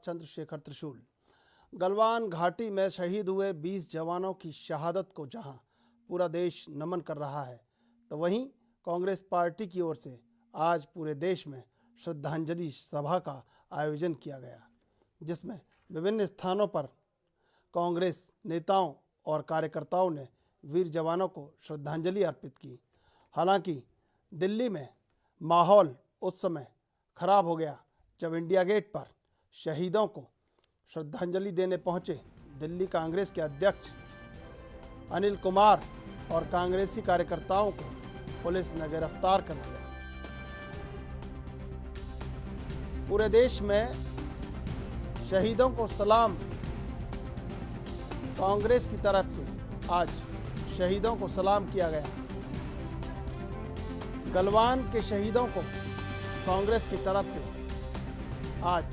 चंद्रशेखर त्रिशूल। गलवान घाटी में शहीद हुए 20 जवानों की शहादत को जहां पूरा देश नमन कर रहा है, तो वहीं कांग्रेस पार्टी की ओर से आज पूरे देश में श्रद्धांजलि सभा का आयोजन किया गया, जिसमें विभिन्न स्थानों पर कांग्रेस नेताओं और कार्यकर्ताओं ने वीर जवानों को श्रद्धांजलि अर्पित की। हालांकि दिल्ली में माहौल उस समय खराब हो गया जब इंडिया गेट पर शहीदों को श्रद्धांजलि देने पहुंचे दिल्ली कांग्रेस के अध्यक्ष अनिल कुमार और कांग्रेसी कार्यकर्ताओं को पुलिस ने गिरफ्तार कर लिया। पूरे देश में शहीदों को सलाम कांग्रेस की तरफ से आज शहीदों को सलाम किया गया। गलवान के शहीदों को कांग्रेस की तरफ से आज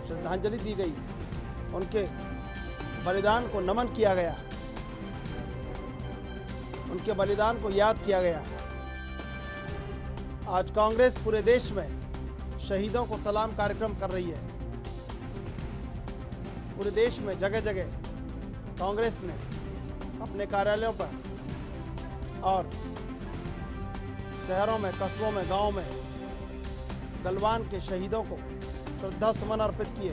श्रद्धांजलि दी गई, उनके बलिदान को नमन किया गया, उनके बलिदान को याद किया गया। आज कांग्रेस पूरे देश में शहीदों को सलाम कार्यक्रम कर रही है। पूरे देश में जगह जगह कांग्रेस ने अपने कार्यालयों पर और शहरों में, कस्बों में, गांवों में गलवान के शहीदों को श्रद्धा सुमन अर्पित किए।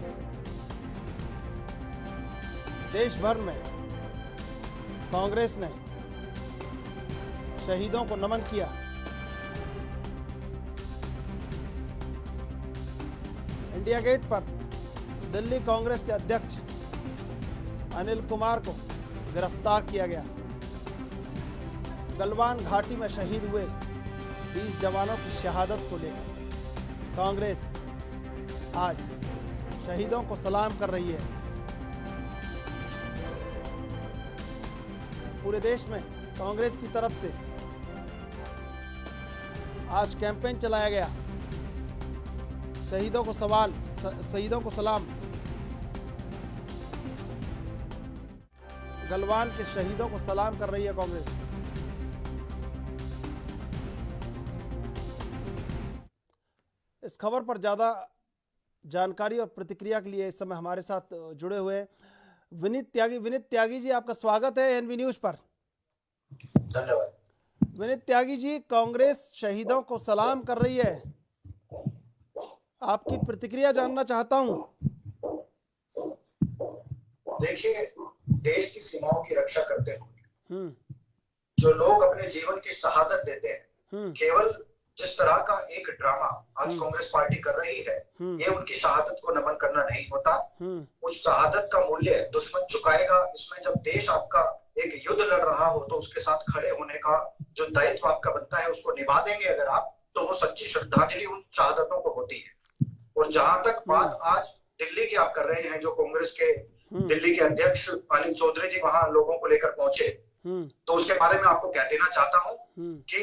देश भर में कांग्रेस ने शहीदों को नमन किया। इंडिया गेट पर दिल्ली कांग्रेस के अध्यक्ष अनिल कुमार को गिरफ्तार किया गया। गलवान घाटी में शहीद हुए 20 जवानों की शहादत को लेकर कांग्रेस आज शहीदों को सलाम कर रही है। पूरे देश में कांग्रेस की तरफ से आज कैंपेन चलाया गया, शहीदों को सलाम। गलवान के शहीदों को सलाम कर रही है कांग्रेस। इस खबर पर ज्यादा जानकारी और प्रतिक्रिया के लिए इस समय हमारे साथ जुड़े हुए विनीत त्यागी जी, आपका स्वागत है एनवी न्यूज पर। धन्यवाद। विनीत त्यागी जी, कांग्रेस शहीदों को सलाम कर रही है, आपकी प्रतिक्रिया जानना चाहता हूं। देखिए, देश की सीमाओं की रक्षा करते हुए जो लोग अपने जीवन की शहादत देते हैं, केवल जिस तरह का एक ड्रामा आज कांग्रेस पार्टी कर रही है, ये उनकी शहादत को नमन करना नहीं होता। उस शहादत का मूल्य दुश्मन चुकाएगा। इसमें जब देश आपका एक युद्ध लड़ रहा हो तो उसके साथ खड़े होने का जो दायित्व आपका बनता है उसको निभा देंगे अगर आप, तो वो सच्ची श्रद्धांजलि उन शहादतों को होती है। और जहां तक बात आज दिल्ली की आप कर रहे हैं, जो कांग्रेस के दिल्ली के अध्यक्ष अनिल चौधरी जी वहां लोगों को लेकर पहुंचे, तो उसके बारे में आपको कह देना चाहता हूं कि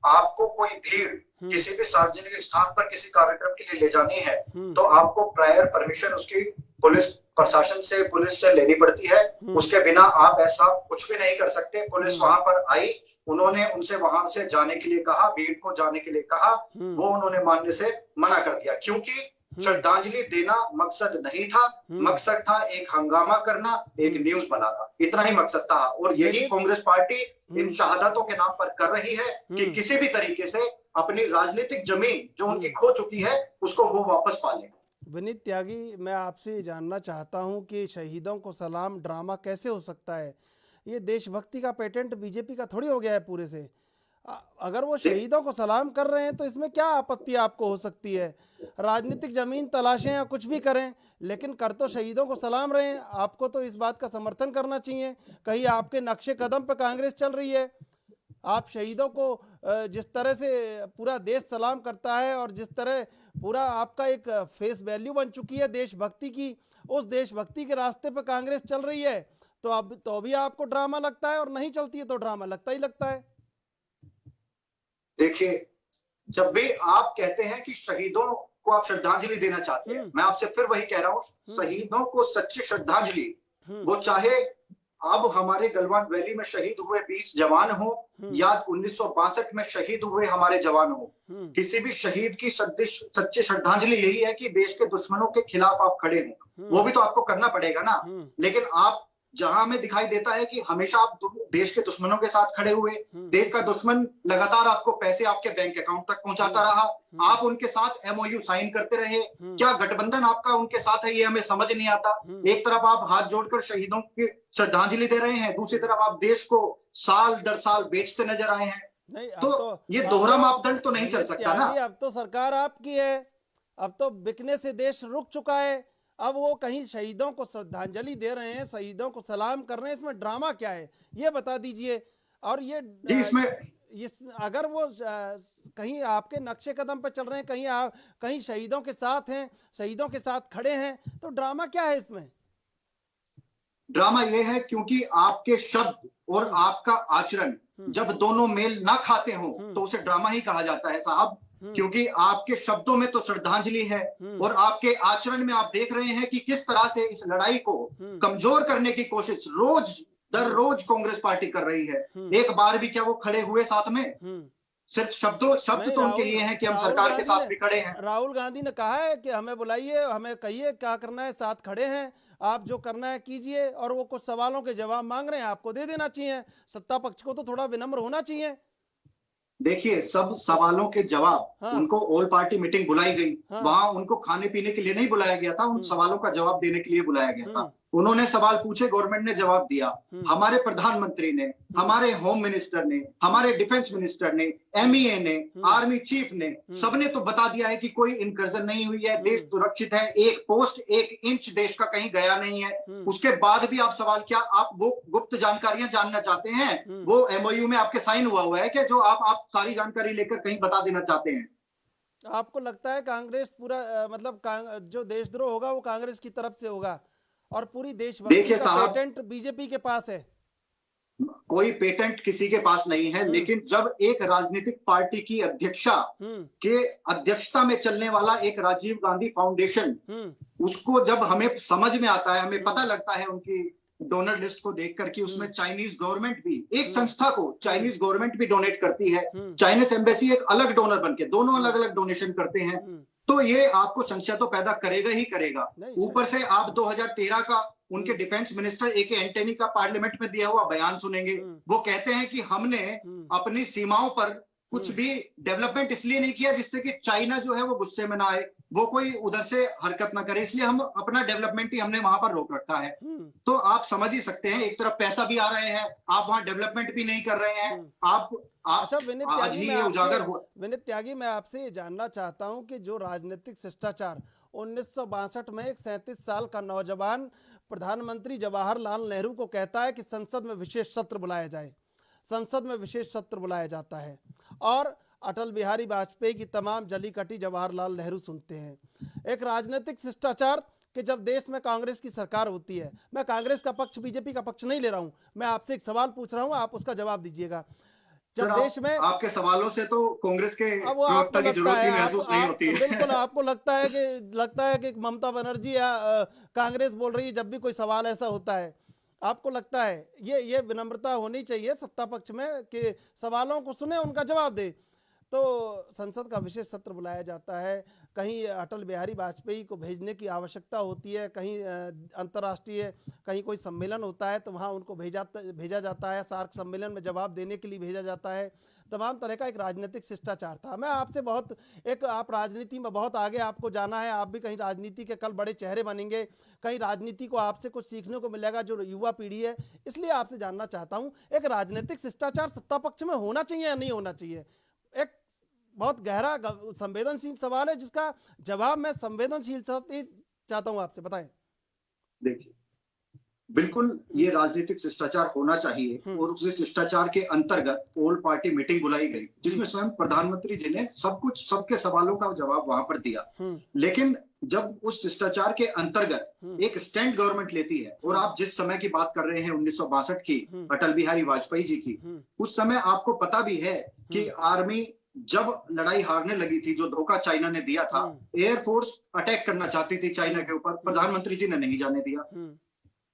आपको कोई भीड़ किसी भी सार्वजनिक स्थान पर किसी कार्यक्रम के लिए ले जानी है तो आपको प्रायर परमिशन उसकी पुलिस से लेनी पड़ती है। उसके बिना आप ऐसा कुछ भी नहीं कर सकते। पुलिस वहां पर आई, उन्होंने उनसे वहां से जाने के लिए कहा, भीड़ को जाने के लिए कहा, वो उन्होंने मानने से मना कर दिया, क्योंकि श्रद्धांजलि देना मकसद नहीं था। मकसद था एक हंगामा करना, एक न्यूज बनाना, इतना ही मकसद था। और यही कांग्रेस पार्टी इन शहादतों के नाम पर कर रही है कि किसी भी तरीके से अपनी राजनीतिक जमीन जो उनकी खो चुकी है उसको वो वापस पा लें। विनीत त्यागी, मैं आपसे जानना चाहता हूं कि शहीदों को सलाम ड्रामा कैसे हो सकता है? ये देशभक्ति का पेटेंट बीजेपी का थोड़ी हो गया है पूरे से। अगर वो शहीदों को सलाम कर रहे हैं तो इसमें क्या आपत्ति आपको हो सकती है? राजनीतिक जमीन तलाशें या कुछ भी करें, लेकिन कर तो शहीदों को सलाम रहे हैं। आपको तो इस बात का समर्थन करना चाहिए। कहीं आपके नक्शे कदम पर कांग्रेस चल रही है? आप शहीदों को जिस तरह से पूरा देश सलाम करता है और जिस तरह पूरा आपका एक फेस वैल्यू बन चुकी है देशभक्ति की, उस देशभक्ति के रास्ते पर कांग्रेस चल रही है, तो अब तो भी आपको ड्रामा लगता है, और नहीं चलती है तो ड्रामा लगता ही लगता है। देखिए, जब भी आप कहते हैं कि शहीदों को आप श्रद्धांजलि देना चाहते हैं, मैं आपसे फिर वही कह रहा हूं, शहीदों को सच्ची श्रद्धांजलि वो चाहे अब हमारे गलवान वैली में शहीद हुए 20 जवान हो या 1962 में शहीद हुए हमारे जवान हो, किसी भी शहीद की सच्ची श्रद्धांजलि यही है कि देश के दुश्मनों के खिलाफ आप खड़े हो। वो भी तो आपको करना पड़ेगा ना। लेकिन आप जहां हमें दिखाई देता है कि हमेशा आप देश के दुश्मनों के साथ खड़े हुए, देश का दुश्मन लगातार आपको पैसे आपके बैंक अकाउंट तक पहुंचाता रहा, आप उनके साथ एमओयू साइन करते रहे। क्या गठबंधन आपका उनके साथ है, ये हमें समझ नहीं आता। एक तरफ आप हाथ जोड़कर शहीदों की श्रद्धांजलि दे रहे हैं, दूसरी तरफ आप देश को साल दर साल बेचते नजर आए हैं। नहीं, तो ये दोहरा मापदंड तो नहीं चल सकता ना। अब तो सरकार आपकी है, अब तो बिकने से देश रुक चुका है। अब वो कहीं शहीदों को श्रद्धांजलि दे रहे हैं, शहीदों को सलाम कर रहे हैं, इसमें ड्रामा क्या है ये बता दीजिए। और ये जी इसमें अगर वो कहीं आपके नक्शे कदम पर चल रहे हैं, कहीं शहीदों के साथ हैं, शहीदों के साथ खड़े हैं, तो ड्रामा क्या है इसमें? ड्रामा ये है क्योंकि आपके शब्द और आपका आचरण जब दोनों मेल ना खाते हो तो उसे ड्रामा ही कहा जाता है साहब। क्योंकि आपके शब्दों में तो श्रद्धांजलि है और आपके आचरण में आप देख रहे हैं कि किस तरह से इस लड़ाई को कमजोर करने की कोशिश रोज दर रोज कांग्रेस पार्टी कर रही है। एक बार भी क्या वो खड़े हुए साथ में? सिर्फ शब्द तो उनके लिए हैं कि हम सरकार के साथ भी खड़े हैं। राहुल गांधी ने कहा है कि हमें बुलाइए, हमें कहिए क्या करना है, साथ खड़े हैं, आप जो करना है कीजिए। और वो कुछ सवालों के जवाब मांग रहे हैं, आपको दे देना चाहिए। सत्ता पक्ष को तो थोड़ा विनम्र होना चाहिए। देखिए, सब सवालों के जवाब उनको ऑल पार्टी मीटिंग बुलाई गई, वहां उनको खाने पीने के लिए नहीं बुलाया गया था, उन सवालों का जवाब देने के लिए बुलाया गया था। उन्होंने सवाल पूछे, गवर्नमेंट ने जवाब दिया। हमारे प्रधानमंत्री ने, हमारे होम मिनिस्टर ने, हमारे डिफेंस मिनिस्टर ने, एमईए ने, आर्मी चीफ ने, सबने तो बता दिया है कि कोई इनकर्जन नहीं हुई है, देश सुरक्षित है, एक पोस्ट एक इंच देश का कहीं गया नहीं है। उसके बाद भी आप सवाल क्या, आप वो गुप्त जानकारियां जानना चाहते हैं? वो एमओयू में आपके साइन हुआ है कि जो आप सारी जानकारी लेकर कहीं बता देना चाहते हैं? आपको लगता है कांग्रेस पूरा मतलब जो देशद्रोह होगा वो कांग्रेस की तरफ से होगा और पूरी देशभक्ति का पेटेंट बीजेपी के पास है? कोई पेटेंट किसी के पास नहीं है, लेकिन जब एक राजनीतिक पार्टी की अध्यक्षा के अध्यक्षता में चलने वाला एक राजीव गांधी फाउंडेशन, उसको जब हमें समझ में आता है, हमें पता लगता है उनकी डोनर लिस्ट को देखकर कि उसमें चाइनीज गवर्नमेंट भी, एक संस्था को चाइनीज गवर्नमेंट भी डोनेट करती है, चाइनीज एम्बेसी एक अलग डोनर बनके, दोनों अलग अलग डोनेशन करते हैं, तो ये आपको संशय तो पैदा करेगा ही करेगा। ऊपर से आप 2013 का उनके डिफेंस मिनिस्टर एके एंटनी का पार्लियामेंट में दिया हुआ बयान सुनेंगे। वो कहते हैं कि हमने अपनी सीमाओं पर कुछ भी डेवलपमेंट इसलिए नहीं किया जिससे कि चाइना जो है वो गुस्से में ना आए, वो कोई उधर से हरकत ना करे, इसलिए हम अपना डेवलपमेंट ही हमने वहां पर रोक रखा है। तो आप समझ ही सकते हैं, एक तरफ पैसा भी आ रहे हैं, आप वहां डेवलपमेंट भी नहीं कर रहे हैं। अच्छा विनीत त्यागी, मैं आपसे ये जानना चाहता हूं कि जो राजनीतिक शिष्टाचार 1962 में एक 37 साल का नौजवान प्रधानमंत्री जवाहरलाल नेहरू को कहता है कि संसद में विशेष सत्र बुलाया जाए, संसद में विशेष सत्र बुलाया जाता है, और अटल बिहारी वाजपेयी की तमाम जली कटी जवाहरलाल नेहरू सुनते हैं। एक राजनीतिक शिष्टाचार कि जब देश में कांग्रेस की सरकार होती है, मैं कांग्रेस का पक्ष बीजेपी का पक्ष नहीं ले रहा हूं, मैं आपसे एक सवाल पूछ रहा हूं, आप उसका जवाब दीजिएगा। जब देश में आपके सवालों से तो कांग्रेस के प्रवक्ता की जरूरत ही महसूस नहीं होती है। बिल्कुल, आपको लगता है कि ममता बनर्जी या कांग्रेस बोल रही है जब भी कोई सवाल ऐसा होता है, आपको लगता है ये विनम्रता होनी चाहिए सत्ता पक्ष में कि सवालों को सुने, उनका जवाब दे। तो संसद का विशेष सत्र बुलाया जाता है, कहीं अटल बिहारी वाजपेयी को भेजने की आवश्यकता होती है, कहीं अंतर्राष्ट्रीय कहीं कोई सम्मेलन होता है तो वहाँ उनको भेजा जाता है, सार्क सम्मेलन में जवाब देने के लिए भेजा जाता है। तमाम तरह का एक राजनीतिक शिष्टाचार था। मैं आपसे आप राजनीति में बहुत आगे आपको जाना है, आप भी कहीं राजनीति के कल बड़े चेहरे बनेंगे, कहीं राजनीति को आपसे कुछ सीखने को मिलेगा जो युवा पीढ़ी है, इसलिए आपसे जानना चाहता हूँ एक राजनीतिक शिष्टाचार सत्ता पक्ष में होना चाहिए या नहीं होना चाहिए? एक बहुत गहरा संवेदनशील सवाल है जिसका जवाब मैं संवेदनशील चाहता हूं आपसे, बताएं। देखिए, बिल्कुल ये राजनीतिक शिष्टाचार होना चाहिए और उस शिष्टाचार के अंतर्गत ऑल पार्टी मीटिंग बुलाई गई जिसमें स्वयं प्रधानमंत्री जी ने सब कुछ, सबके सवालों का जवाब वहां पर दिया। लेकिन जब उस शिष्टाचार के अंतर्गत एक स्टैंड गवर्नमेंट लेती है, और आप जिस समय की बात कर रहे हैं 1962 की, अटल बिहारी वाजपेयी जी की, उस समय आपको पता भी है कि आर्मी जब लड़ाई हारने लगी थी, जो धोखा चाइना ने दिया था, एयरफोर्स अटैक करना चाहती थी चाइना के ऊपर, प्रधानमंत्री जी ने नहीं जाने दिया।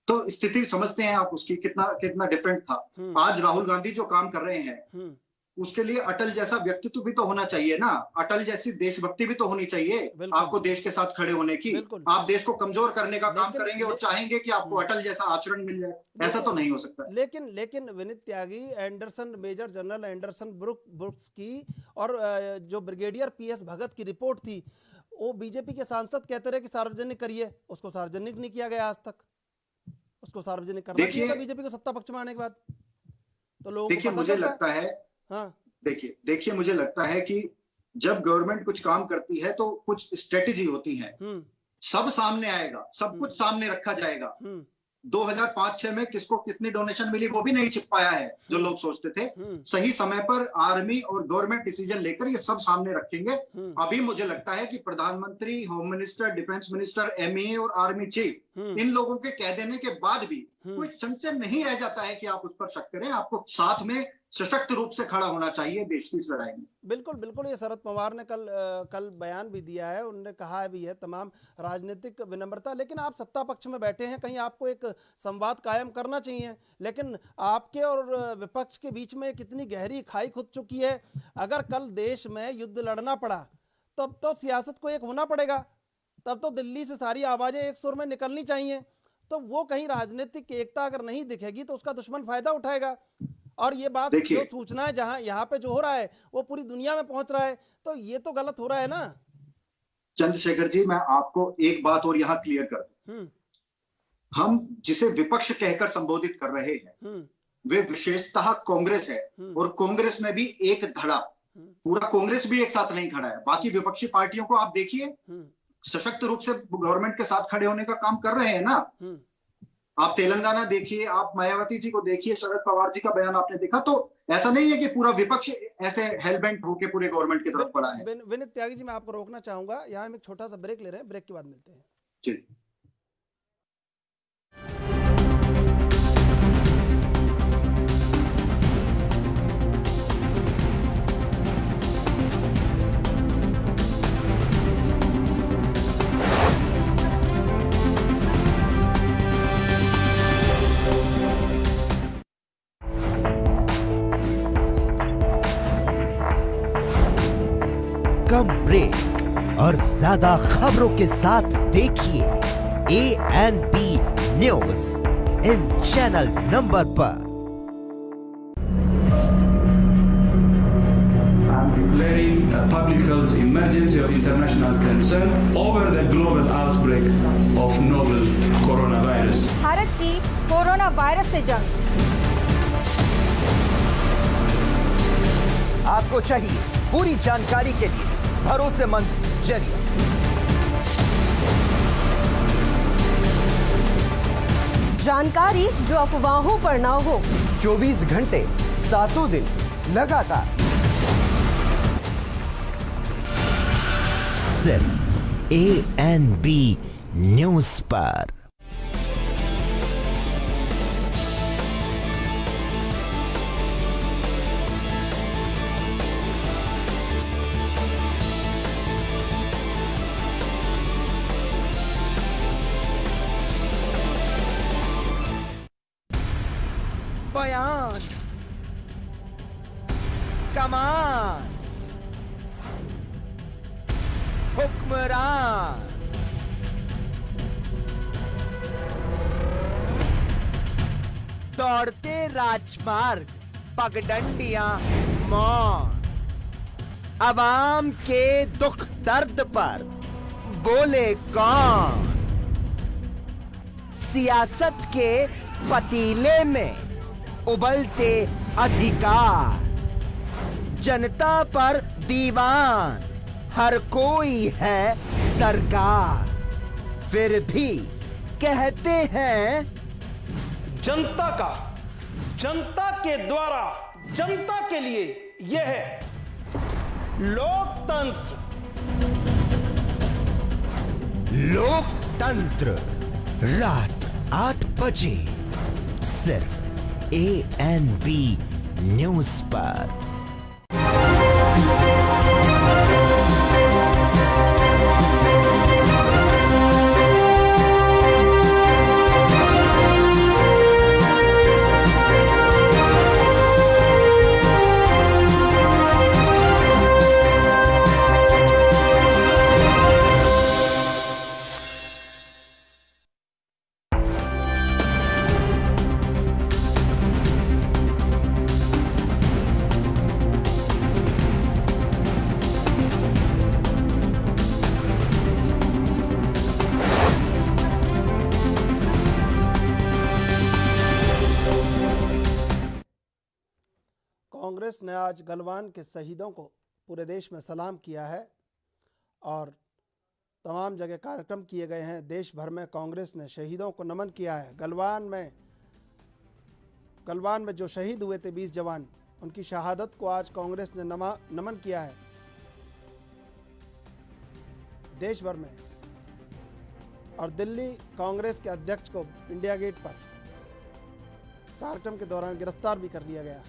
तो स्थिति समझते हैं आप उसकी, कितना कितना डिफरेंट था। आज राहुल गांधी जो काम कर रहे हैं उसके लिए अटल जैसा व्यक्तित्व भी तो होना चाहिए ना, अटल जैसी देशभक्ति भी तो होनी चाहिए आपको देश के साथ खड़े होने की। आप देश को कमजोर करने का काम करेंगे और चाहेंगे कि आपको अटल जैसा आचरण मिल जाए, ऐसा तो नहीं हो सकता। लेकिन Vineet Tyagi, Anderson, major general Anderson Brooks की और जो ब्रिगेडियर पीएस भगत की रिपोर्ट थी, वो बीजेपी के सांसद कहते रहे कि सार्वजनिक करिए, उसको सार्वजनिक नहीं किया गया आज तक। उसको सार्वजनिक करना चाहिए बीजेपी को सत्ता पक्ष में आने के बाद। तो लोग देखिए मुझे लगता है, हाँ देखिए मुझे लगता है कि जब गवर्नमेंट कुछ काम करती है तो कुछ स्ट्रेटेजी होती है, सब सामने आएगा, सब कुछ सामने रखा जाएगा। 2005-6 में किसको कितनी डोनेशन मिली वो भी नहीं छिप पाया है जो लोग सोचते थे। सही समय पर आर्मी और गवर्नमेंट डिसीजन लेकर ये सब सामने रखेंगे। अभी मुझे लगता है कि प्रधानमंत्री, home minister, defence minister, MEA और आर्मी चीफ, इन लोगों के कह देने के बाद भी कोई संशय नहीं रह जाता है कि आप उस पर शक करें। आपको साथ में सशक्त रूप से खड़ा होना चाहिए देश की इस लड़ाई में। बिल्कुल ये शरद पवार ने कल बयान भी दिया है, उन्होंने कहा भी है तमाम राजनीतिक विनम्रता, लेकिन आप सत्ता पक्ष में बैठे हैं, कहीं आपको एक संवाद कायम करना चाहिए। लेकिन आपके और विपक्ष के बीच में कितनी गहरी खाई खुद चुकी है। अगर कल देश में युद्ध लड़ना पड़ा तब तो सियासत को एक होना पड़ेगा, तब तो दिल्ली से सारी आवाजें एक सुर में निकलनी चाहिए। तो वो कहीं राजनीतिक एकता अगर नहीं दिखेगी तो उसका दुश्मन फायदा उठाएगा। और ये बात जो सूचना है जहां यहाँ पे जो हो रहा है वो पूरी दुनिया में पहुंच रहा है, तो ये तो गलत हो रहा है ना। चंद्रशेखर जी, मैं आपको एक बात और यहाँ क्लियर कर दूं। हम जिसे विपक्ष कहकर संबोधित कर रहे हैं वे विशेषतः कांग्रेस है, और कांग्रेस में भी एक धड़ा, पूरा कांग्रेस भी एक साथ नहीं खड़ा है। बाकी विपक्षी पार्टियों को आप देखिए, सशक्त रूप से गवर्नमेंट के साथ खड़े होने का काम कर रहे हैं ना। आप तेलंगाना देखिए, आप मायावती जी को देखिए, शरद पवार जी का बयान आपने देखा, तो ऐसा नहीं है कि पूरा विपक्ष ऐसे हेलबेंट होके पूरे गवर्नमेंट की तरफ पड़ा है। विनीत त्यागी जी, मैं आपको रोकना चाहूंगा, यहाँ हम एक छोटा सा ब्रेक ले रहे हैं, ब्रेक के बाद मिलते हैं जी। कम ब्रेक और ज्यादा खबरों के साथ देखिए ANP news in channel number पर। I'm declaring a public health emergency of international concern over the global outbreak of novel coronavirus. Bharat की कोरोना वायरस से जंग। आपको चाहिए पूरी जानकारी के लिए भरोसेमंद जरिया। जानकारी जो अफवाहों पर ना हो। 24 घंटे 7 दिन लगातार, सिर्फ ANP न्यूज पर। बयान, कमान, हुक्मरान, दौड़ते राजमार्ग, पगडंडियां, मौन, अवाम के दुख दर्द पर बोले कौन? सियासत के पतीले में उबलते अधिकार, जनता पर दीवान, हर कोई है सरकार, फिर भी कहते हैं जनता का, जनता के द्वारा, जनता के लिए यह है लोकतंत्र। लोकतंत्र रात 8 बजे सिर्फ ANP न्यूज पर। कांग्रेस ने आज गलवान के शहीदों को पूरे देश में सलाम किया है और तमाम जगह कार्यक्रम किए गए हैं। देश भर में कांग्रेस ने शहीदों को नमन किया है। गलवान में जो शहीद हुए थे 20 जवान, उनकी शहादत को आज कांग्रेस ने नमन किया है देश भर में। और दिल्ली कांग्रेस के अध्यक्ष को इंडिया गेट पर कार्यक्रम के दौरान गिरफ्तार भी कर लिया गया।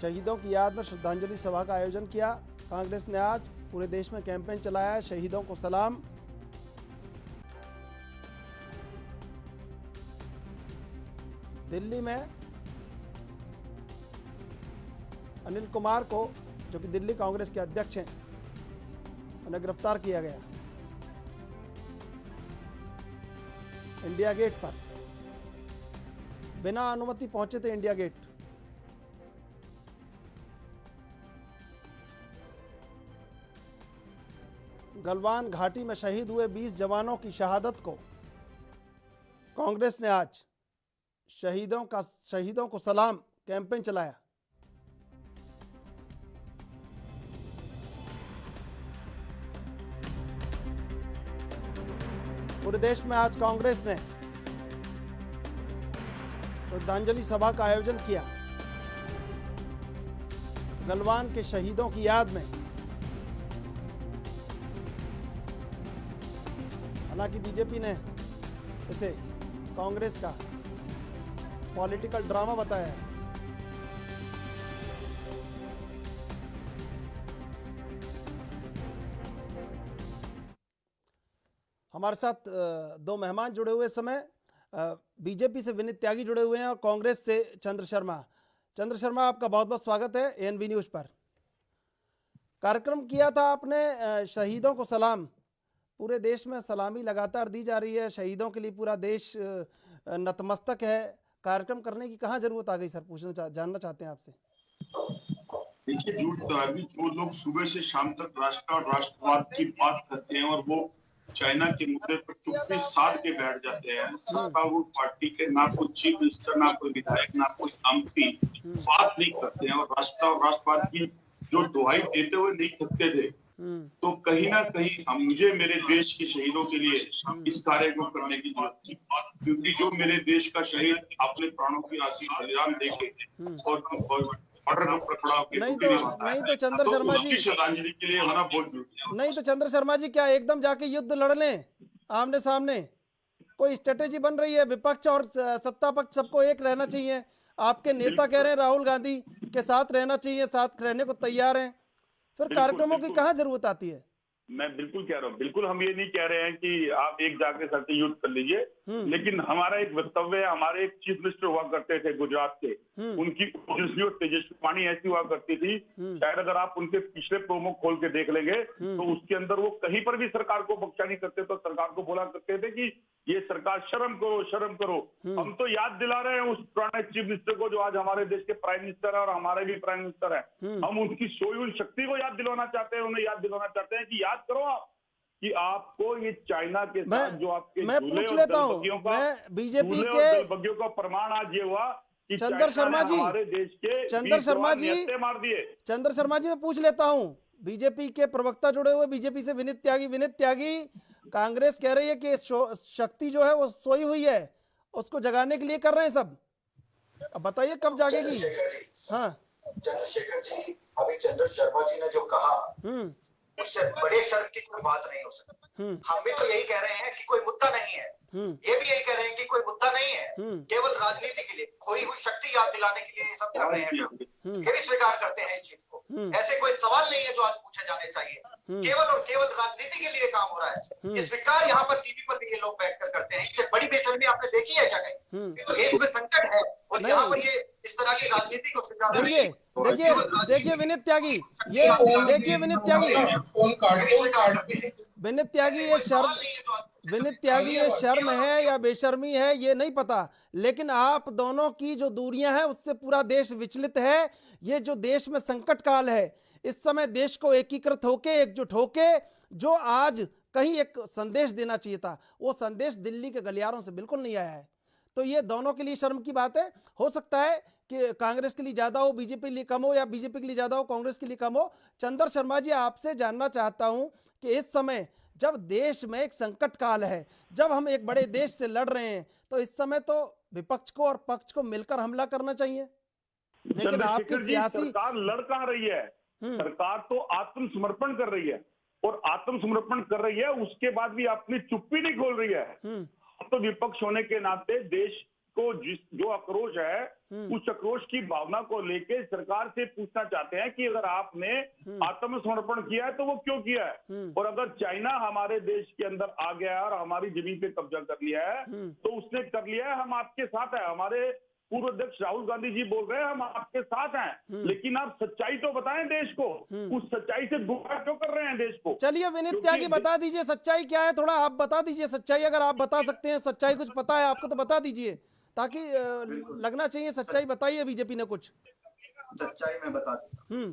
शहीदों की याद में श्रद्धांजलि सभा का आयोजन किया। कांग्रेस ने आज पूरे देश में कैंपेन चलाया है, शहीदों को सलाम। दिल्ली में अनिल कुमार को, जो कि दिल्ली कांग्रेस के अध्यक्ष हैं, उन्हें गिरफ्तार किया गया इंडिया गेट पर। बिना अनुमति पहुंचे थे इंडिया गेट। गलवान घाटी में शहीद हुए 20 जवानों की शहादत को कांग्रेस ने आज शहीदों को सलाम कैंपेन चलाया। पूरे देश में आज कांग्रेस ने श्रद्धांजलि सभा का आयोजन किया गलवान के शहीदों की याद में। हालांकि बीजेपी ने इसे कांग्रेस का पॉलिटिकल ड्रामा बताया है। हमारे साथ दो मेहमान जुड़े हुए समय, बीजेपी से विनीत त्यागी जुड़े हुए हैं और कांग्रेस से चंद्र शर्मा। चंद्र शर्मा, आपका बहुत बहुत स्वागत है एएनबी न्यूज पर। कार्यक्रम किया था आपने शहीदों को सलाम। पूरे देश में सलामी लगातार दी जा रही है, शहीदों के लिए पूरा देश नतमस्तक है। कार्यक्रम करने की कहाँ जरूरत आ गई सर, जानना चाहते हैं आपसे। देखिए, जो लोग सुबह से शाम तक राष्ट्र और राष्ट्रवाद की बात करते हैं और वो चाइना के मुद्दे पर चुप्पी साध के बैठ जाते हैं, सत्तारूढ़ पार्टी के ना कोई चीफ मिनिस्टर, ना कोई विधायक, ना कोई एमपी बात नहीं करते हैं और राष्ट्र और राष्ट्रवाद की जो दुहाई देते हुए नहीं थकते थे, तो कहीं ना कहीं मुझे मेरे देश के शहीदों के लिए इस कार्य को करने की जरूरत थी। क्योंकि जो मेरे देश का शहीद अपने प्राणों की आखिरी बलिदान देके और बॉर्डर पर खड़ा होकर नहीं तो चंद्र शर्मा जी, श्रद्धांजलि के लिए होना बहुत जरूरी है। नहीं तो चंद्र शर्मा जी, क्या एकदम जाके युद्ध लड़ लें आमने सामने? कोई स्ट्रेटेजी बन रही है? विपक्ष और सत्ता पक्ष सबको एक रहना चाहिए। आपके नेता कह रहे हैं राहुल गांधी के साथ रहना चाहिए, साथ रहने को तैयार हैं, फिर कार्यक्रमों की कहाँ जरूरत आती है? मैं बिल्कुल कह रहा हूँ, बिल्कुल हम ये नहीं कह रहे हैं कि आप एक जाके सत्य युद्ध कर लीजिए, लेकिन हमारा एक वक्तव्य है। हमारे एक चीफ मिनिस्टर हुआ करते थे गुजरात के, उनकी ओजस्वी और तेजस्वी वाणी ऐसी हुआ करती थी, शायद अगर आप उनके पिछले प्रोमो खोल के देख लेंगे तो उसके अंदर वो कहीं पर भी सरकार को बख्शा नहीं करते, तो सरकार को बोला करते थे कि ये सरकार शर्म करो, शर्म करो। हम तो याद दिला रहे हैं उस पुराने चीफ मिनिस्टर को जो आज हमारे देश के प्राइम मिनिस्टर है और हमारे भी प्राइम मिनिस्टर है। हम उनकी सोई हुई शक्ति को याद दिलाना चाहते हैं, उन्हें याद दिलाना चाहते हैं कि याद करो आप कि आपको ये चाइना के साथ जो आपके मैं पूछ लेता हूं, मैं बीजेपी के बग्गियों का प्रमाण आज ये हुआ कि चंद्र शर्मा जी, हमारे देश के चंद्र शर्मा जी मार दिए। चंद्र शर्मा जी, मैं पूछ लेता हूं, बीजेपी के प्रवक्ता जुड़े हुए बीजेपी से विनीत त्यागी, कांग्रेस कह रही है कि शक्ति जो है वो सोई हुई है, उसको जगाने के लिए कर रहे हैं सब। अब बताइए कब जागेगी? हाँ चंद्रशेखर जी, अभी चंद्र शर्मा जी ने जो कहा उससे बड़े शर्म की कोई बात नहीं हो सकती। हम भी तो यही कह रहे हैं कि कोई मुद्दा नहीं है, ये भी यही कह रहे हैं कि कोई मुद्दा नहीं है, केवल राजनीति के लिए खोई हुई शक्ति याद दिलाने के लिए ये सब कर रहे हैं। ये भी स्वीकार करते हैं इस चीज को। ऐसे कोई सवाल नहीं है जो आज पूछे जाने चाहिए, केवल और केवल राजनीति के लिए काम हो रहा है। ये स्वीकार यहाँ पर टीवी पर भी ये लोग बैठकर करते हैं। इससे बड़ी बेशर्मी आपने देखी है क्या कहीं? तो देश में संकट है और यहाँ पर ये इस तरह की राजनीति को स्वीकार देखिए विनीत त्यागी, ये देखिए विनीत त्यागी, ये शर्म है या बेशर्मी है ये नहीं पता, लेकिन आप दोनों की जो दूरियां हैं उससे पूरा देश विचलित है। ये जो देश में संकट काल है, इस समय देश को एकीकृत होके, एकजुट होके जो आज कहीं एक संदेश देना चाहिए था, वो संदेश दिल्ली के गलियारों से बिल्कुल नहीं आया है। तो ये दोनों के लिए शर्म की बात है। हो सकता है कि कांग्रेस के लिए ज्यादा हो, बीजेपी के लिए कम हो, या बीजेपी के लिए ज्यादा हो, कांग्रेस के लिए कम हो। चंद्र शर्मा जी, आपसे जानना चाहता हूं कि इस समय जब देश में एक संकट काल है, जब हम एक बड़े देश से लड़ रहे हैं, तो इस समय तो विपक्ष को और पक्ष को मिलकर हमला करना चाहिए, लेकिन आपकी सियासी सरकार लड़ कहां रही है? सरकार तो आत्मसमर्पण कर रही है, और आत्मसमर्पण कर रही है उसके बाद भी अपनी चुप्पी नहीं खोल रही है। तो विपक्ष होने के नाते देश को जो आक्रोश है, उस आक्रोश की भावना को लेके सरकार से पूछना चाहते हैं कि अगर आपने आत्मसमर्पण किया है तो वो क्यों किया है? और अगर चाइना हमारे देश के अंदर आ गया है और हमारी जमीन पे कब्जा कर लिया है, तो उसने कर लिया है, हम आपके साथ हैं। हमारे पूर्व अध्यक्ष राहुल गांधी जी बोल रहे हैं हम आपके साथ हैं, लेकिन आप सच्चाई तो बताएं देश को। उस सच्चाई से गुमराह क्यों कर रहे हैं देश को? चलिए विनीत त्यागी, बता दीजिए सच्चाई क्या है, थोड़ा आप बता दीजिए सच्चाई। अगर आप बता सकते हैं, सच्चाई कुछ पता है आपको तो बता दीजिए, ताकि लगना चाहिए सच्चाई बताइए बीजेपी ने कुछ। सच्चाई मैं बता देता हूं।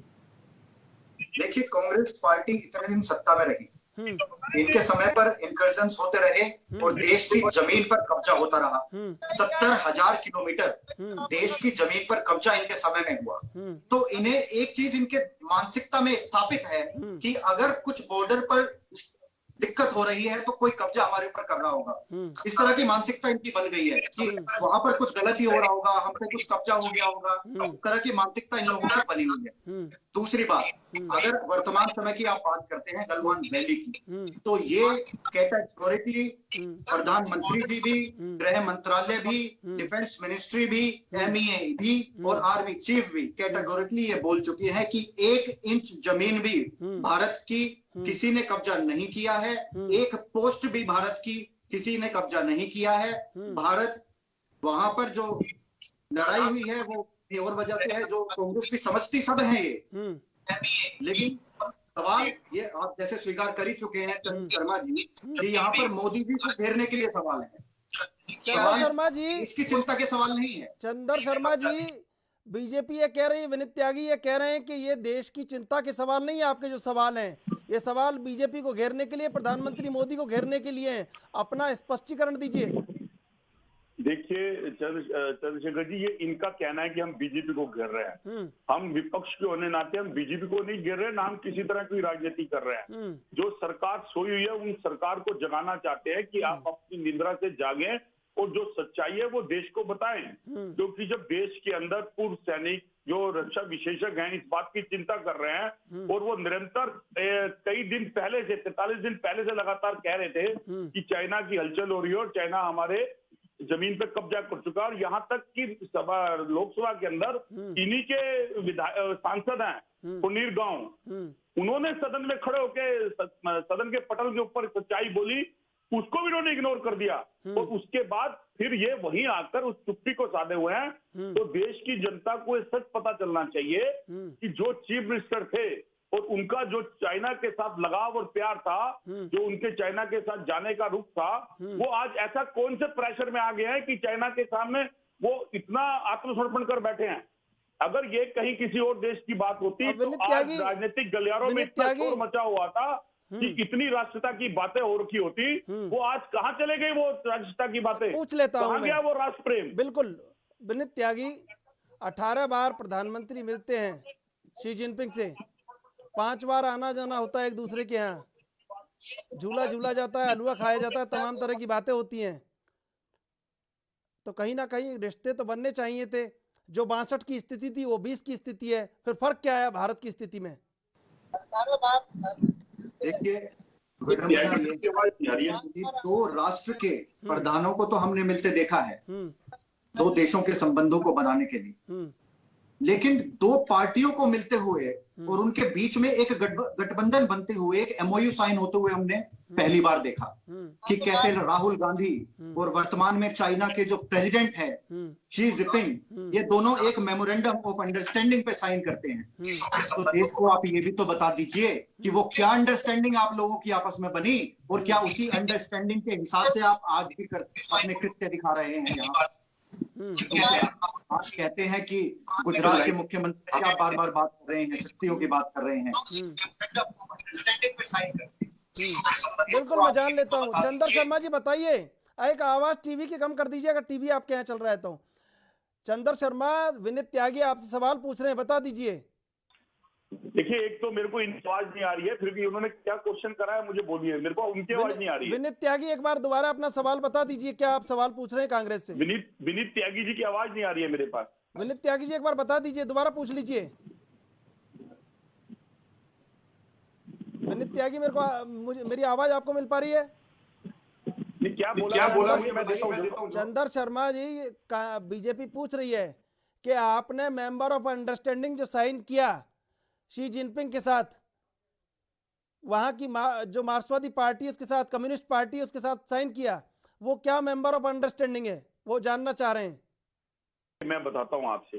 देखिए, कांग्रेस पार्टी इतने दिन सत्ता में रही, इनके समय पर इंकर्जन्स होते रहे और देश की जमीन पर कब्जा होता रहा। 70,000 किलोमीटर देश की जमीन पर कब्जा इनके समय में हुआ। तो इन्हें एक चीज इनके मानसिकता में स्थापित है कि अगर कुछ बॉर्डर पर दिक्कत हो रही है तो कोई कब्जा हमारे ऊपर कर रहा होगा। इस तरह की मानसिकता इनकी बन गई है कि वहां पर कुछ गलती हो रहा होगा, हम पे कुछ कब्जा हो गया होगा। इस तरह की मानसिकता इन लोगों की बनी हुई है। दूसरी बात, अगर वर्तमान समय की आप बात करते हैं गलवान वैली की, तो ये कैटेगोरिकली प्रधानमंत्री जी भी, गृह मंत्रालय भी, डिफेंस मिनिस्ट्री भी, MEA भी और आर्मी चीफ भी कैटेगोरिकली ये बोल चुकी है कि 1 इंच जमीन भी भारत की किसी ने कब्जा नहीं किया है। एक पोस्ट भी भारत की किसी ने कब्जा नहीं किया है। भारत वहां पर जो लड़ाई हुई है वो और वजह से है, जो कांग्रेस भी समझती सब है ये। लेकिन सवाल ये आप जैसे स्वीकार कर ही चुके हैं चंद्र शर्मा जी कि यहाँ पर मोदी जी को घेरने के लिए सवाल है। चंद्र शर्मा जी, इसकी चिंता के सवाल नहीं है। चंद्र शर्मा जी, बीजेपी ये कह रही है, विनीत त्यागी ये कह रहे हैं कि ये देश की चिंता के सवाल नहीं है। आपके जो सवाल हैं, ये सवाल बीजेपी को घेरने के लिए, प्रधानमंत्री मोदी को घेरने के लिए हैं। अपना स्पष्टीकरण दीजिए। देखिए चंद्रशेखर जी, ये इनका कहना है कि हम बीजेपी को घेर रहे हैं। हम विपक्ष के होने नाते हम बीजेपी को नहीं घेर रहे, ना हम किसी तरह की राजनीति कर रहे हैं। जो सरकार सोई हुई है उन सरकार को जगाना चाहते हैं कि आप अपनी निद्रा से जागें और जो सच्चाई है वो देश को बताएं। क्योंकि जब देश के अंदर पूर्व सैनिक जो रक्षा विशेषज्ञ हैं इस बात की चिंता कर रहे हैं और वो निरंतर कई दिन पहले से, 43 दिन पहले से लगातार कह रहे थे कि चाइना की हलचल हो रही है और चाइना हमारे जमीन पे कब्जा कर चुका है। और यहाँ तक कि लोकसभा के अंदर इन्हीं के सांसद हैं पुनीर गांव, उन्होंने सदन में खड़े होकर सदन के पटल के ऊपर सच्चाई बोली, उसको भी उन्होंने इग्नोर कर दिया। और उसके बाद फिर ये वहीं आकर उस चुप्पी को साधे हुए हैं। तो देश की जनता को ये सच पता चलना चाहिए कि जो चीफ मिनिस्टर थे और उनका जो चाइना के साथ लगाव और प्यार था, जो उनके चाइना के साथ जाने का रुख था, वो आज ऐसा कौन से प्रेशर में आ गया है कि चाइना के सामने वो इतना आत्मसमर्पण कर बैठे हैं। अगर ये कहीं किसी और देश की बात होती तो आज राजनीतिक गलियारों में इतना शोर मचा हुआ था कि इतनी राष्ट्रता की बातें हो रखी होती। वो आज कहाँ चले गए वो राष्ट्रता की बातें? पूछ लेता हूं, कहाँ गया वो राष्ट्र प्रेम? बिल्कुल विनीत त्यागी, 18 बार प्रधानमंत्री मिलते हैं शी जिनपिंग से, 5 बार आना जाना होता है एक दूसरे के यहाँ, झूला झूला जाता है, हलवा खाया जाता है, तमाम तरह की बातें होती हैं। तो कहीं ना कहीं रिश्ते तो बनने चाहिए थे। जो 62 की स्थिति थी वो 20 की स्थिति है, फिर फर्क क्या है भारत की स्थिति में? देखिए, दो राष्ट्र के प्रधानों को तो हमने मिलते देखा है, दो देशों के संबंधों को बनाने के लिए, लेकिन दो पार्टियों को मिलते हुए और उनके बीच में एक गठबंधन बनते हुए, एक MOU साइन होते हुए हमने पहली बार देखा कि कैसे राहुल गांधी और वर्तमान में चाइना के जो प्रेसिडेंट है शी जिनपिंग, ये दोनों एक मेमोरेंडम ऑफ अंडरस्टैंडिंग पे साइन करते हैं। तो देश को आप ये भी तो बता दीजिए कि वो क्या अंडरस्टैंडिंग आप लोगों की आपस में बनी और क्या उसी अंडरस्टैंडिंग के हिसाब से आप आज भी अपने कृत्य दिखा रहे हैं यहाँ। आप कहते हैं कि गुजरात के मुख्यमंत्री आप बार बार बात कर रहे हैं, शक्तियों की बात कर रहे हैं। बिल्कुल मैं जान लेता हूँ। चंद्र शर्मा जी बताइए, एक आवाज टीवी की कम कर दीजिए, अगर टीवी आपके यहाँ चल रहा है तो। चंद्र शर्मा, विनीत त्यागी आपसे सवाल पूछ रहे हैं, बता दीजिए। देखिए, एक तो मेरे को इनकी आवाज नहीं आ रही है, फिर भी उन्होंने क्या क्वेश्चन करा है मुझे बोलिए, मेरे को उनकी आवाज नहीं आ रही है। विनीत त्यागी, एक बार दोबारा अपना सवाल बता दीजिए, क्या आप सवाल पूछ रहे हैं कांग्रेस से? विनीत त्यागी जी की आवाज नहीं आ रही है मेरे पास। विनीत त्यागी जी, एक बार बता दीजिए, दोबारा पूछ लीजिए। विनीत त्यागी, मेरी आवाज आपको मिल पा रही है? क्या बोला मैं देता हूं। चंद्र शर्मा जी, बीजेपी पूछ रही है कि आपने मेंबर ऑफ अंडरस्टैंडिंग जो साइन किया शी जिनपिंग के साथ, वहां की जो मार्क्सवादी पार्टी उसके साथ, कम्युनिस्ट पार्टी उसके साथ साइन किया, वो क्या मेंबर ऑफ अंडरस्टैंडिंग है, वो जानना चाह रहे हैं। मैं बताता हूं आपसे,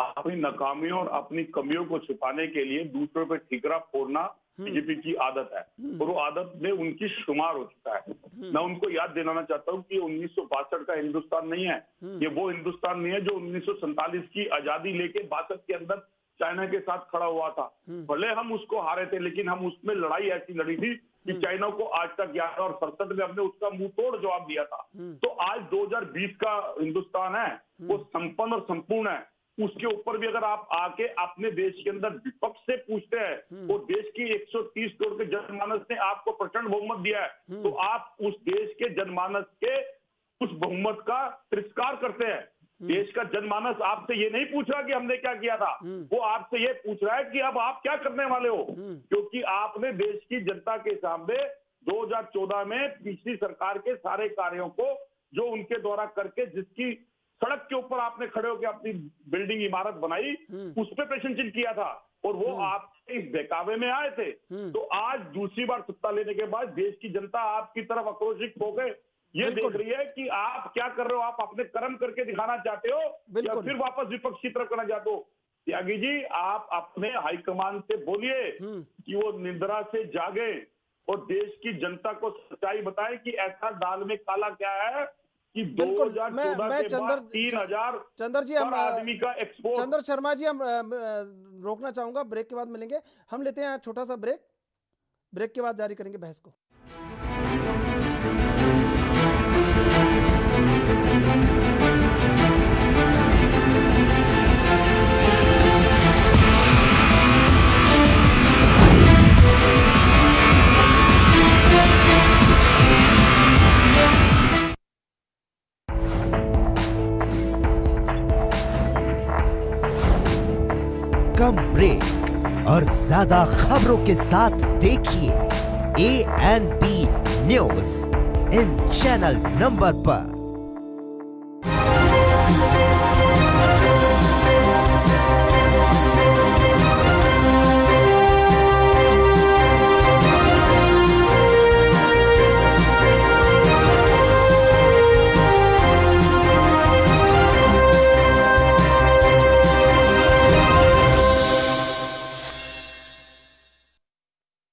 अपनी नाकामियों और अपनी कमियों को छुपाने के लिए दूसरों पे ठीकरा फोड़ना बीजेपी की आदत है, और वो आदत में उनकी शुमार हो चुका है। मैं उनको याद दिलाना चाहता हूं कि 1962 का हिंदुस्तान नहीं है, ये वो हिंदुस्तान नहीं है जो 1947 की आजादी लेके 62 के अंदर चाइना के साथ खड़ा हुआ था। भले हम उसको हारे थे, लेकिन हम उसमें लड़ाई ऐसी लड़ी थी कि चाइना को आज तक याद है, और 67 में हमने उसका मुंह तोड़ जवाब दिया था। तो आज 2020 का हिंदुस्तान है, वो संपन्न और संपूर्ण है। उसके ऊपर भी अगर आप आके अपने देश के अंदर विपक्ष से पूछते हैं, वो देश की 130 करोड़ के जनमानस ने आपको प्रचंड बहुमत दिया है, तो आप उस देश के जनमानस के उस बहुमत का तिरस्कार करते हैं। देश का जनमानस आपसे ये नहीं पूछ रहा कि हमने क्या किया था, वो आपसे ये पूछ रहा है कि अब आप क्या करने वाले हो, क्योंकि आपने देश की जनता के सामने 2014 में पिछली सरकार के सारे कार्यों को जो उनके द्वारा करके, जिसकी सड़क के ऊपर आपने खड़े होकर अपनी बिल्डिंग इमारत बनाई, उस पर प्रश्न चिन्ह किया था, और वो आप इस बहकावे में आए थे। तो आज दूसरी बार सत्ता लेने के बाद देश की जनता आपकी तरफ आक्रोशित हो गए, ये देख रही है कि आप क्या कर रहे हो, आप अपने कर्म करके दिखाना चाहते हो या फिर वापस विपक्ष की तरफ करना चाहते हो। त्यागी जी, आप अपने हाईकमान से बोलिए कि वो निद्रा से जागे और देश की जनता को सच्चाई बताएं कि ऐसा दाल में काला क्या है कि 2014 के बाद 3000 चंद्र जी, पर आदमी का एक्सपोर्ट। चंद्र शर्मा जी, हम रोकना चाहूंगा, ब्रेक के बाद मिलेंगे। हम लेते हैं छोटा सा ब्रेक के बाद जारी करेंगे बहस को। कम ब्रेक और ज्यादा खबरों के साथ देखिए ANP news in channel number पर।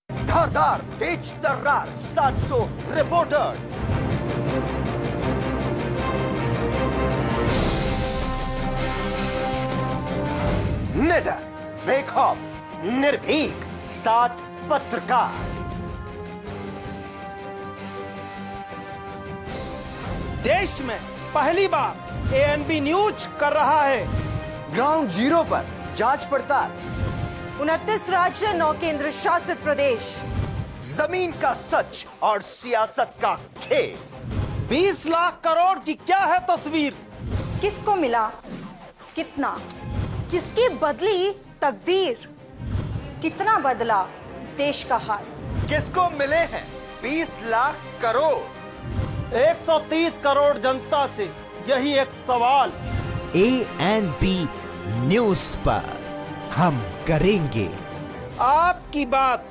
धारदार, तेज तर्रार 700 रिपोर्टर्स, निडर, बेखौफ, निर्भीक 7 पत्रकार, देश में पहली बार ANP न्यूज कर रहा है ग्राउंड जीरो पर जांच पड़ताल, 29 राज्य, 9 केंद्र शासित प्रदेश, जमीन का सच और सियासत का खेल। 20 लाख करोड़ की क्या है तस्वीर, किसको मिला, कितना, किसकी बदली तकदीर, कितना बदला देश का हाल, किसको मिले हैं 20 लाख करोड़। 130 करोड़ जनता से यही एक सवाल। ANP न्यूज पर हम करेंगे आपकी बात।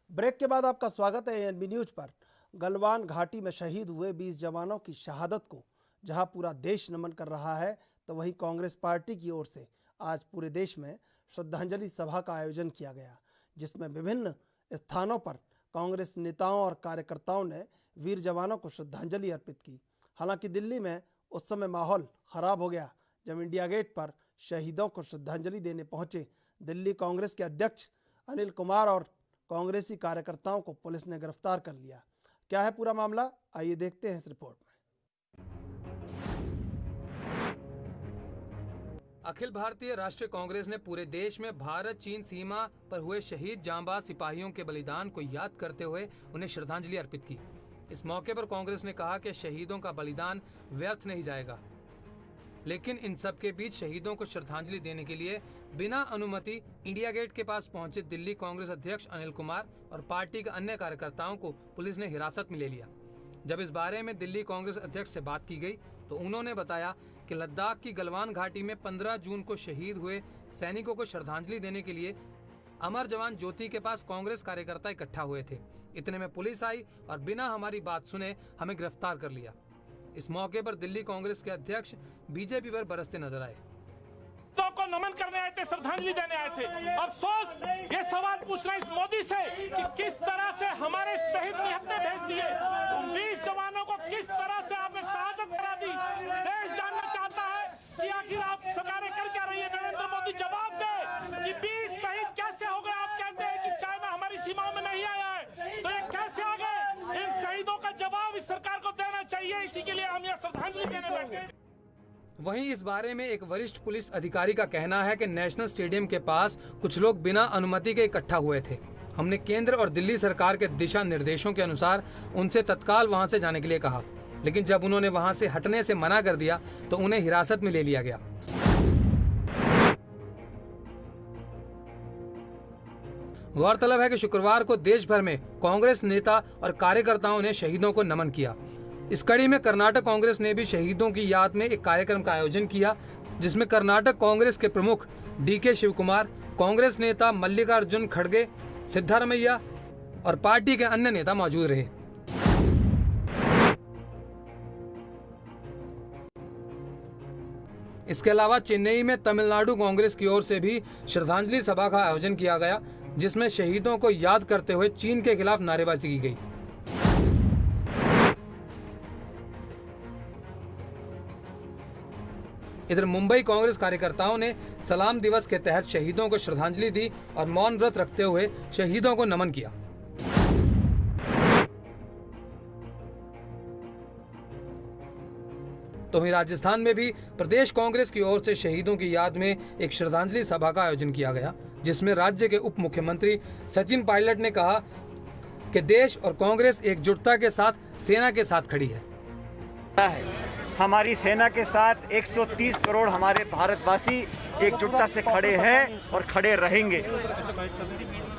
ब्रेक के बाद आपका स्वागत है ANP न्यूज पर। गलवान घाटी में शहीद हुए 20 जवानों की शहादत को जहां पूरा देश नमन कर रहा है, तो वहीं कांग्रेस पार्टी की ओर से आज पूरे देश में श्रद्धांजलि सभा का आयोजन किया गया, जिसमें विभिन्न स्थानों पर कांग्रेस नेताओं और कार्यकर्ताओं ने वीर जवानों को श्रद्धांजलि अर्पित की। हालांकि दिल्ली में उस समय माहौल खराब हो गया जब इंडिया गेट पर शहीदों को श्रद्धांजलि देने पहुंचे दिल्ली कांग्रेस के अध्यक्ष अनिल कुमार और कांग्रेसी कार्यकर्ताओं को पुलिस ने गिरफ्तार कर लिया। क्या है पूरा मामला, आइए देखते हैं इस रिपोर्ट में। अखिल भारतीय राष्ट्रीय कांग्रेस ने पूरे देश में भारत चीन सीमा पर हुए शहीद जांबाज सिपाहियों के बलिदान को याद करते हुए उन्हें श्रद्धांजलि अर्पित की। इस मौके पर कांग्रेस ने कहा कि शहीदों का बलिदान व्यर्थ नहीं जाएगा, लेकिन इन सब के बीच शहीदों को श्रद्धांजलि देने के लिए बिना अनुमति इंडिया गेट के पास पहुंचे दिल्ली कांग्रेस अध्यक्ष अनिल कुमार और पार्टी के अन्य कार्यकर्ताओं को पुलिस ने हिरासत में ले लिया। जब इस बारे में दिल्ली कांग्रेस अध्यक्ष से बात की गई तो उन्होंने बताया कि लद्दाख की गलवान घाटी में 15 जून को शहीद हुए सैनिकों को श्रद्धांजलि देने के लिए अमर जवान ज्योति के पास कांग्रेस कार्यकर्ता इकट्ठा हुए थे। इतने में पुलिस आई और बिना हमारी बात सुने हमें गिरफ्तार कर लिया। इस मौके पर दिल्ली कांग्रेस के अध्यक्ष बीजेपी पर बरसते नजर आए। को नमन करने आए थे, श्रद्धांजलि देने आए थे। अफसोस ये सवाल पूछना इस मोदी से कि किस तरह से हमारे शहीद निहत्थे भेज दिए, 20 जवानों को किस तरह से आपने शहादत करा दी। देश जानना चाहता है कि आखिर आप सरकारें कर क्या रही है। नरेंद्र मोदी जवाब दे कि 20 शहीद कैसे हो गए। आप कहते हैं कि चाइना हमारी सीमाओं में नहीं आया है, तो ये कैसे आ गए। इन शहीदों का जवाब इस सरकार को देना चाहिए। इसी के लिए हम यहाँ श्रद्धांजलि देने बैठे। वहीं इस बारे में एक वरिष्ठ पुलिस अधिकारी का कहना है कि नेशनल स्टेडियम के पास कुछ लोग बिना अनुमति के इकट्ठा हुए थे। हमने केंद्र और दिल्ली सरकार के दिशा निर्देशों के अनुसार उनसे तत्काल वहां से जाने के लिए कहा, लेकिन जब उन्होंने वहां से हटने से मना कर दिया तो उन्हें हिरासत में ले लिया गया। गौरतलब है कि शुक्रवार को देश भर में कांग्रेस नेता और कार्यकर्ताओं ने शहीदों को नमन किया। इस कड़ी में कर्नाटक कांग्रेस ने भी शहीदों की याद में एक कार्यक्रम का आयोजन किया, जिसमें कर्नाटक कांग्रेस के प्रमुख डीके शिवकुमार, कांग्रेस नेता मल्लिकार्जुन खड़गे, सिद्धारमैया और पार्टी के अन्य नेता मौजूद रहे। इसके अलावा चेन्नई में तमिलनाडु कांग्रेस की ओर से भी श्रद्धांजलि सभा का आयोजन किया गया, जिसमें शहीदों को याद करते हुए चीन के खिलाफ नारेबाजी की गई। इधर मुंबई कांग्रेस कार्यकर्ताओं ने सलाम दिवस के तहत शहीदों को श्रद्धांजलि दी और मौन व्रत रखते हुए शहीदों को नमन किया। तो वहीं राजस्थान में भी प्रदेश कांग्रेस की ओर से शहीदों की याद में एक श्रद्धांजलि सभा का आयोजन किया गया, जिसमें राज्य के उप मुख्यमंत्री सचिन पायलट ने कहा कि देश और कांग्रेस एकजुटता के साथ सेना के साथ खड़ी है। हमारी सेना के साथ 130 करोड़ हमारे भारतवासी एकजुटता से खड़े हैं और खड़े रहेंगे।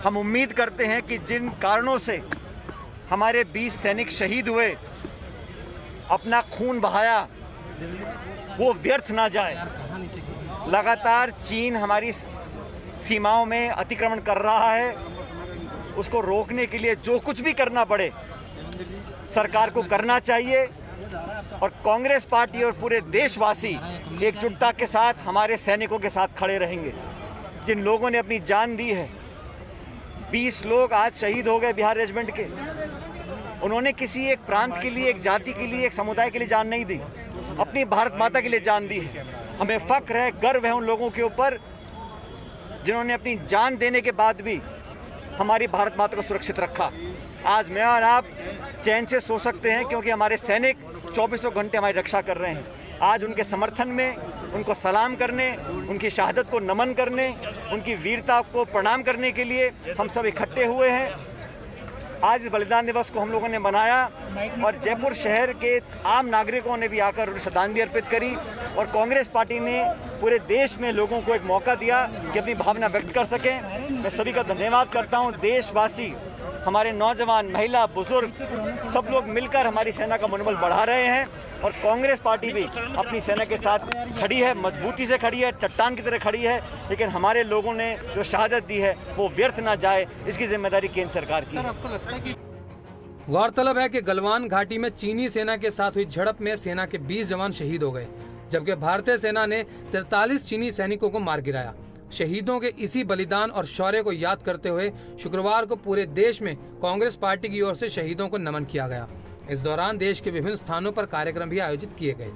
हम उम्मीद करते हैं कि जिन कारणों से हमारे 20 सैनिक शहीद हुए, अपना खून बहाया, वो व्यर्थ ना जाए। लगातार चीन हमारी सीमाओं में अतिक्रमण कर रहा है। उसको रोकने के लिए जो कुछ भी करना पड़े सरकार को करना चाहिए और कांग्रेस पार्टी और पूरे देशवासी एकजुटता के साथ हमारे सैनिकों के साथ खड़े रहेंगे। जिन लोगों ने अपनी जान दी है, 20 लोग आज शहीद हो गए बिहार रेजिमेंट के। उन्होंने किसी एक प्रांत के लिए, एक जाति के लिए, एक समुदाय के लिए जान नहीं दी, अपनी भारत माता के लिए जान दी है। हमें फक्र है, गर्व है उन लोगों के ऊपर जिन्होंने अपनी जान देने के बाद भी हमारी भारत माता को सुरक्षित रखा। आज मैं और आप चैन से सो सकते हैं क्योंकि हमारे सैनिक 24 घंटे हमारी रक्षा कर रहे हैं। आज उनके समर्थन में, उनको सलाम करने, उनकी शहादत को नमन करने, उनकी वीरता को प्रणाम करने के लिए हम सब इकट्ठे हुए हैं। आज इस बलिदान दिवस को हम लोगों ने मनाया और जयपुर शहर के आम नागरिकों ने भी आकर उन्हें श्रद्धांजलि अर्पित करी और कांग्रेस पार्टी ने पूरे देश में लोगों को एक मौका दिया कि अपनी भावना व्यक्त कर सकें। मैं सभी का धन्यवाद करता हूं। देशवासी, हमारे नौजवान, महिला, बुजुर्ग सब लोग मिलकर हमारी सेना का मनोबल बढ़ा रहे हैं और कांग्रेस पार्टी भी अपनी सेना के साथ खड़ी है, मजबूती से खड़ी है, चट्टान की तरह खड़ी है। लेकिन हमारे लोगों ने जो शहादत दी है वो व्यर्थ ना जाए, इसकी जिम्मेदारी केंद्र सरकार की है। गौरतलब है कि गलवान घाटी में चीनी सेना के साथ हुई झड़प में सेना के 20 जवान शहीद हो गए, जबकि भारतीय सेना ने 43 चीनी सैनिकों को मार गिराया। शहीदों के इसी बलिदान और शौर्य को याद करते हुए शुक्रवार को पूरे देश में कांग्रेस पार्टी की ओर से शहीदों को नमन किया गया। इस दौरान देश के विभिन्न स्थानों पर कार्यक्रम भी आयोजित किए गए।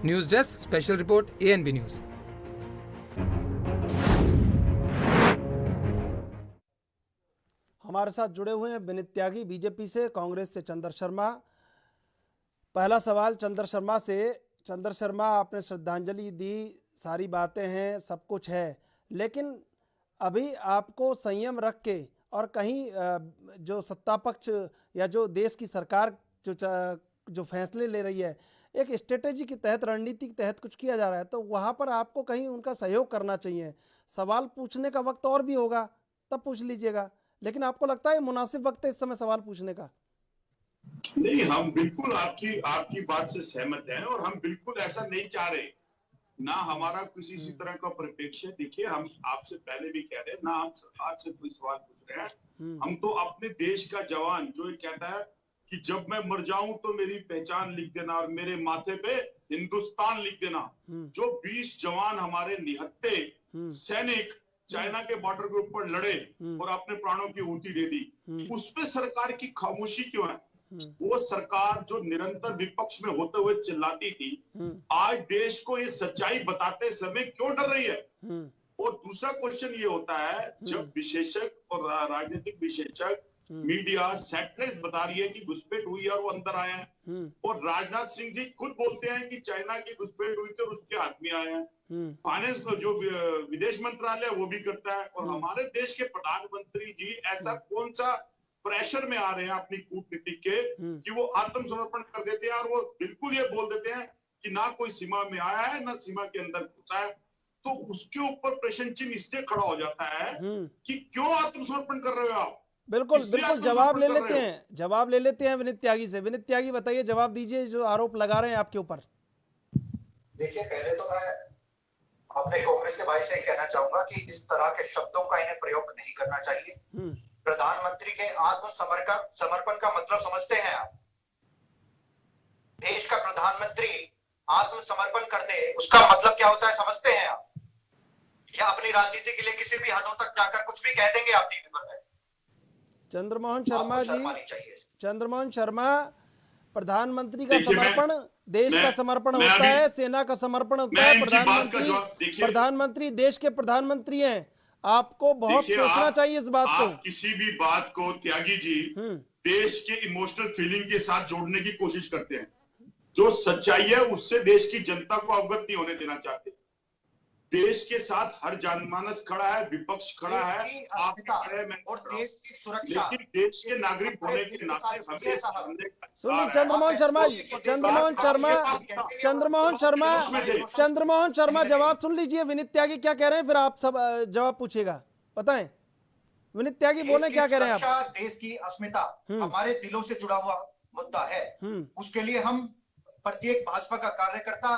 News desk special report ANB news. हमारे साथ जुड़े हुए हैं विनीत त्यागी बीजेपी से, कांग्रेस से चंद्र शर्मा। पहला सवाल चंद्र शर्मा से। चंद्र शर्मा, आपने श्रद्धांजलि दी, सारी बातें हैं, सब कुछ है, लेकिन अभी आपको संयम रख के और कहीं जो सत्ता पक्ष या जो देश की सरकार जो फैसले ले रही है, एक स्ट्रेटेजी के तहत, रणनीति के तहत कुछ किया जा रहा है, तो वहाँ पर आपको कहीं उनका सहयोग करना चाहिए। सवाल पूछने का वक्त और भी होगा, तब पूछ लीजिएगा, लेकिन आपको लगता है मुनासिब वक्त है इस समय सवाल पूछने का? नहीं, हम बिल्कुल आपकी बात से सहमत हैं और हम बिल्कुल ऐसा नहीं चाह रहे, ना हमारा किसी तरह का परिप्रेक्ष्य। देखिए, हम आपसे पहले भी कह रहे हैं, ना हम सरकार से कोई सवाल पूछ रहे हैं। हम तो अपने देश का जवान जो ये कहता है कि जब मैं मर जाऊं तो मेरी पहचान लिख देना और मेरे माथे पे हिंदुस्तान लिख देना, जो 20 जवान हमारे निहत्थे सैनिक चाइना के बॉर्डर के ऊपर लड़े और अपने प्राणों की आहुति दे दी, उस पे सरकार की खामोशी क्यों है? वो सरकार जो निरंतर विपक्ष में होते हुए चिल्लाती थी, आज देश को ये सच्चाई बताते समय क्यों डर रही है? और दूसरा क्वेश्चन ये होता है, जब विशेषज्ञ और राजनीतिक विशेषज्ञ, मीडिया, सैटेलाइट्स बता रही है कि घुसपैठ हुई है और वो अंदर आए हैं, और राजनाथ सिंह जी खुद बोलते हैं कि चाइना की घुसपैठ हुई थी और उसके आदमी आए हैं, फाइनेंस जो विदेश मंत्रालय वो भी करता है, और हमारे देश के प्रधानमंत्री जी ऐसा कौन सा प्रेशर में आ रहे हैं अपनी कूटनीति के कि वो आत्मसमर्पण कर देते हैं और वो बिल्कुल ये बोल देते हैं कि ना कोई सीमा में आया है ना सीमा के अंदर घुसा है। तो उसके ऊपर प्रश्न चिन्ह इसलिए खड़ा हो जाता है कि क्यों आत्मसमर्पण कर रहे हो आप? बिल्कुल बिल्कुल, जवाब ले लेते हैं विनीत त्यागी से। विनीत त्यागी, बताइए, जवाब दीजिए जो आरोप लगा रहे हैं आपके ऊपर। देखिए, पहले तो मैं अपने कांग्रेस के भाई से कहना चाहूंगा कि इस तरह के शब्दों का इन्हें प्रयोग नहीं करना चाहिए। प्रधानमंत्री के आत्मसमर्पण का मतलब समझते हैं आप? देश का प्रधानमंत्री आत्मसमर्पण कर दे, उसका मतलब क्या होता है समझते हैं आप? या अपनी राजनीति के लिए किसी भी हदों तक जाकर कुछ भी कह देंगे आप टीवी पर? चंद्रमोहन शर्मा जी, चंद्रमोहन शर्मा, प्रधानमंत्री का समर्पण देश का समर्पण होता है, सेना का समर्पण होता है। प्रधानमंत्री देश के प्रधानमंत्री हैं, आपको बहुत सोचना चाहिए इस बात को। किसी भी बात को त्यागी जी देश के इमोशनल फीलिंग के साथ जोड़ने की कोशिश करते हैं। जो सच्चाई है उससे देश की जनता को अवगत नहीं होने देना चाहते। देश के साथ हर जनमानस खड़ा है, विपक्ष खड़ा है, आप खड़े हैं, मैं और देश की सुरक्षा, लेकिन देश के नागरिक होने के नाते सुनिए चंद्रमोहन शर्मा, जवाब सुन लीजिए। विनीत त्यागी क्या कह रहे हैं, फिर आप सब जवाब पूछिएगा, बताएं। विनीत त्यागी बोले, क्या कह रहे हैं आप? देश की अस्मिता हमारे दिलों से जुड़ा हुआ मुद्दा है। उसके लिए हम प्रत्येक भाजपा का कार्यकर्ता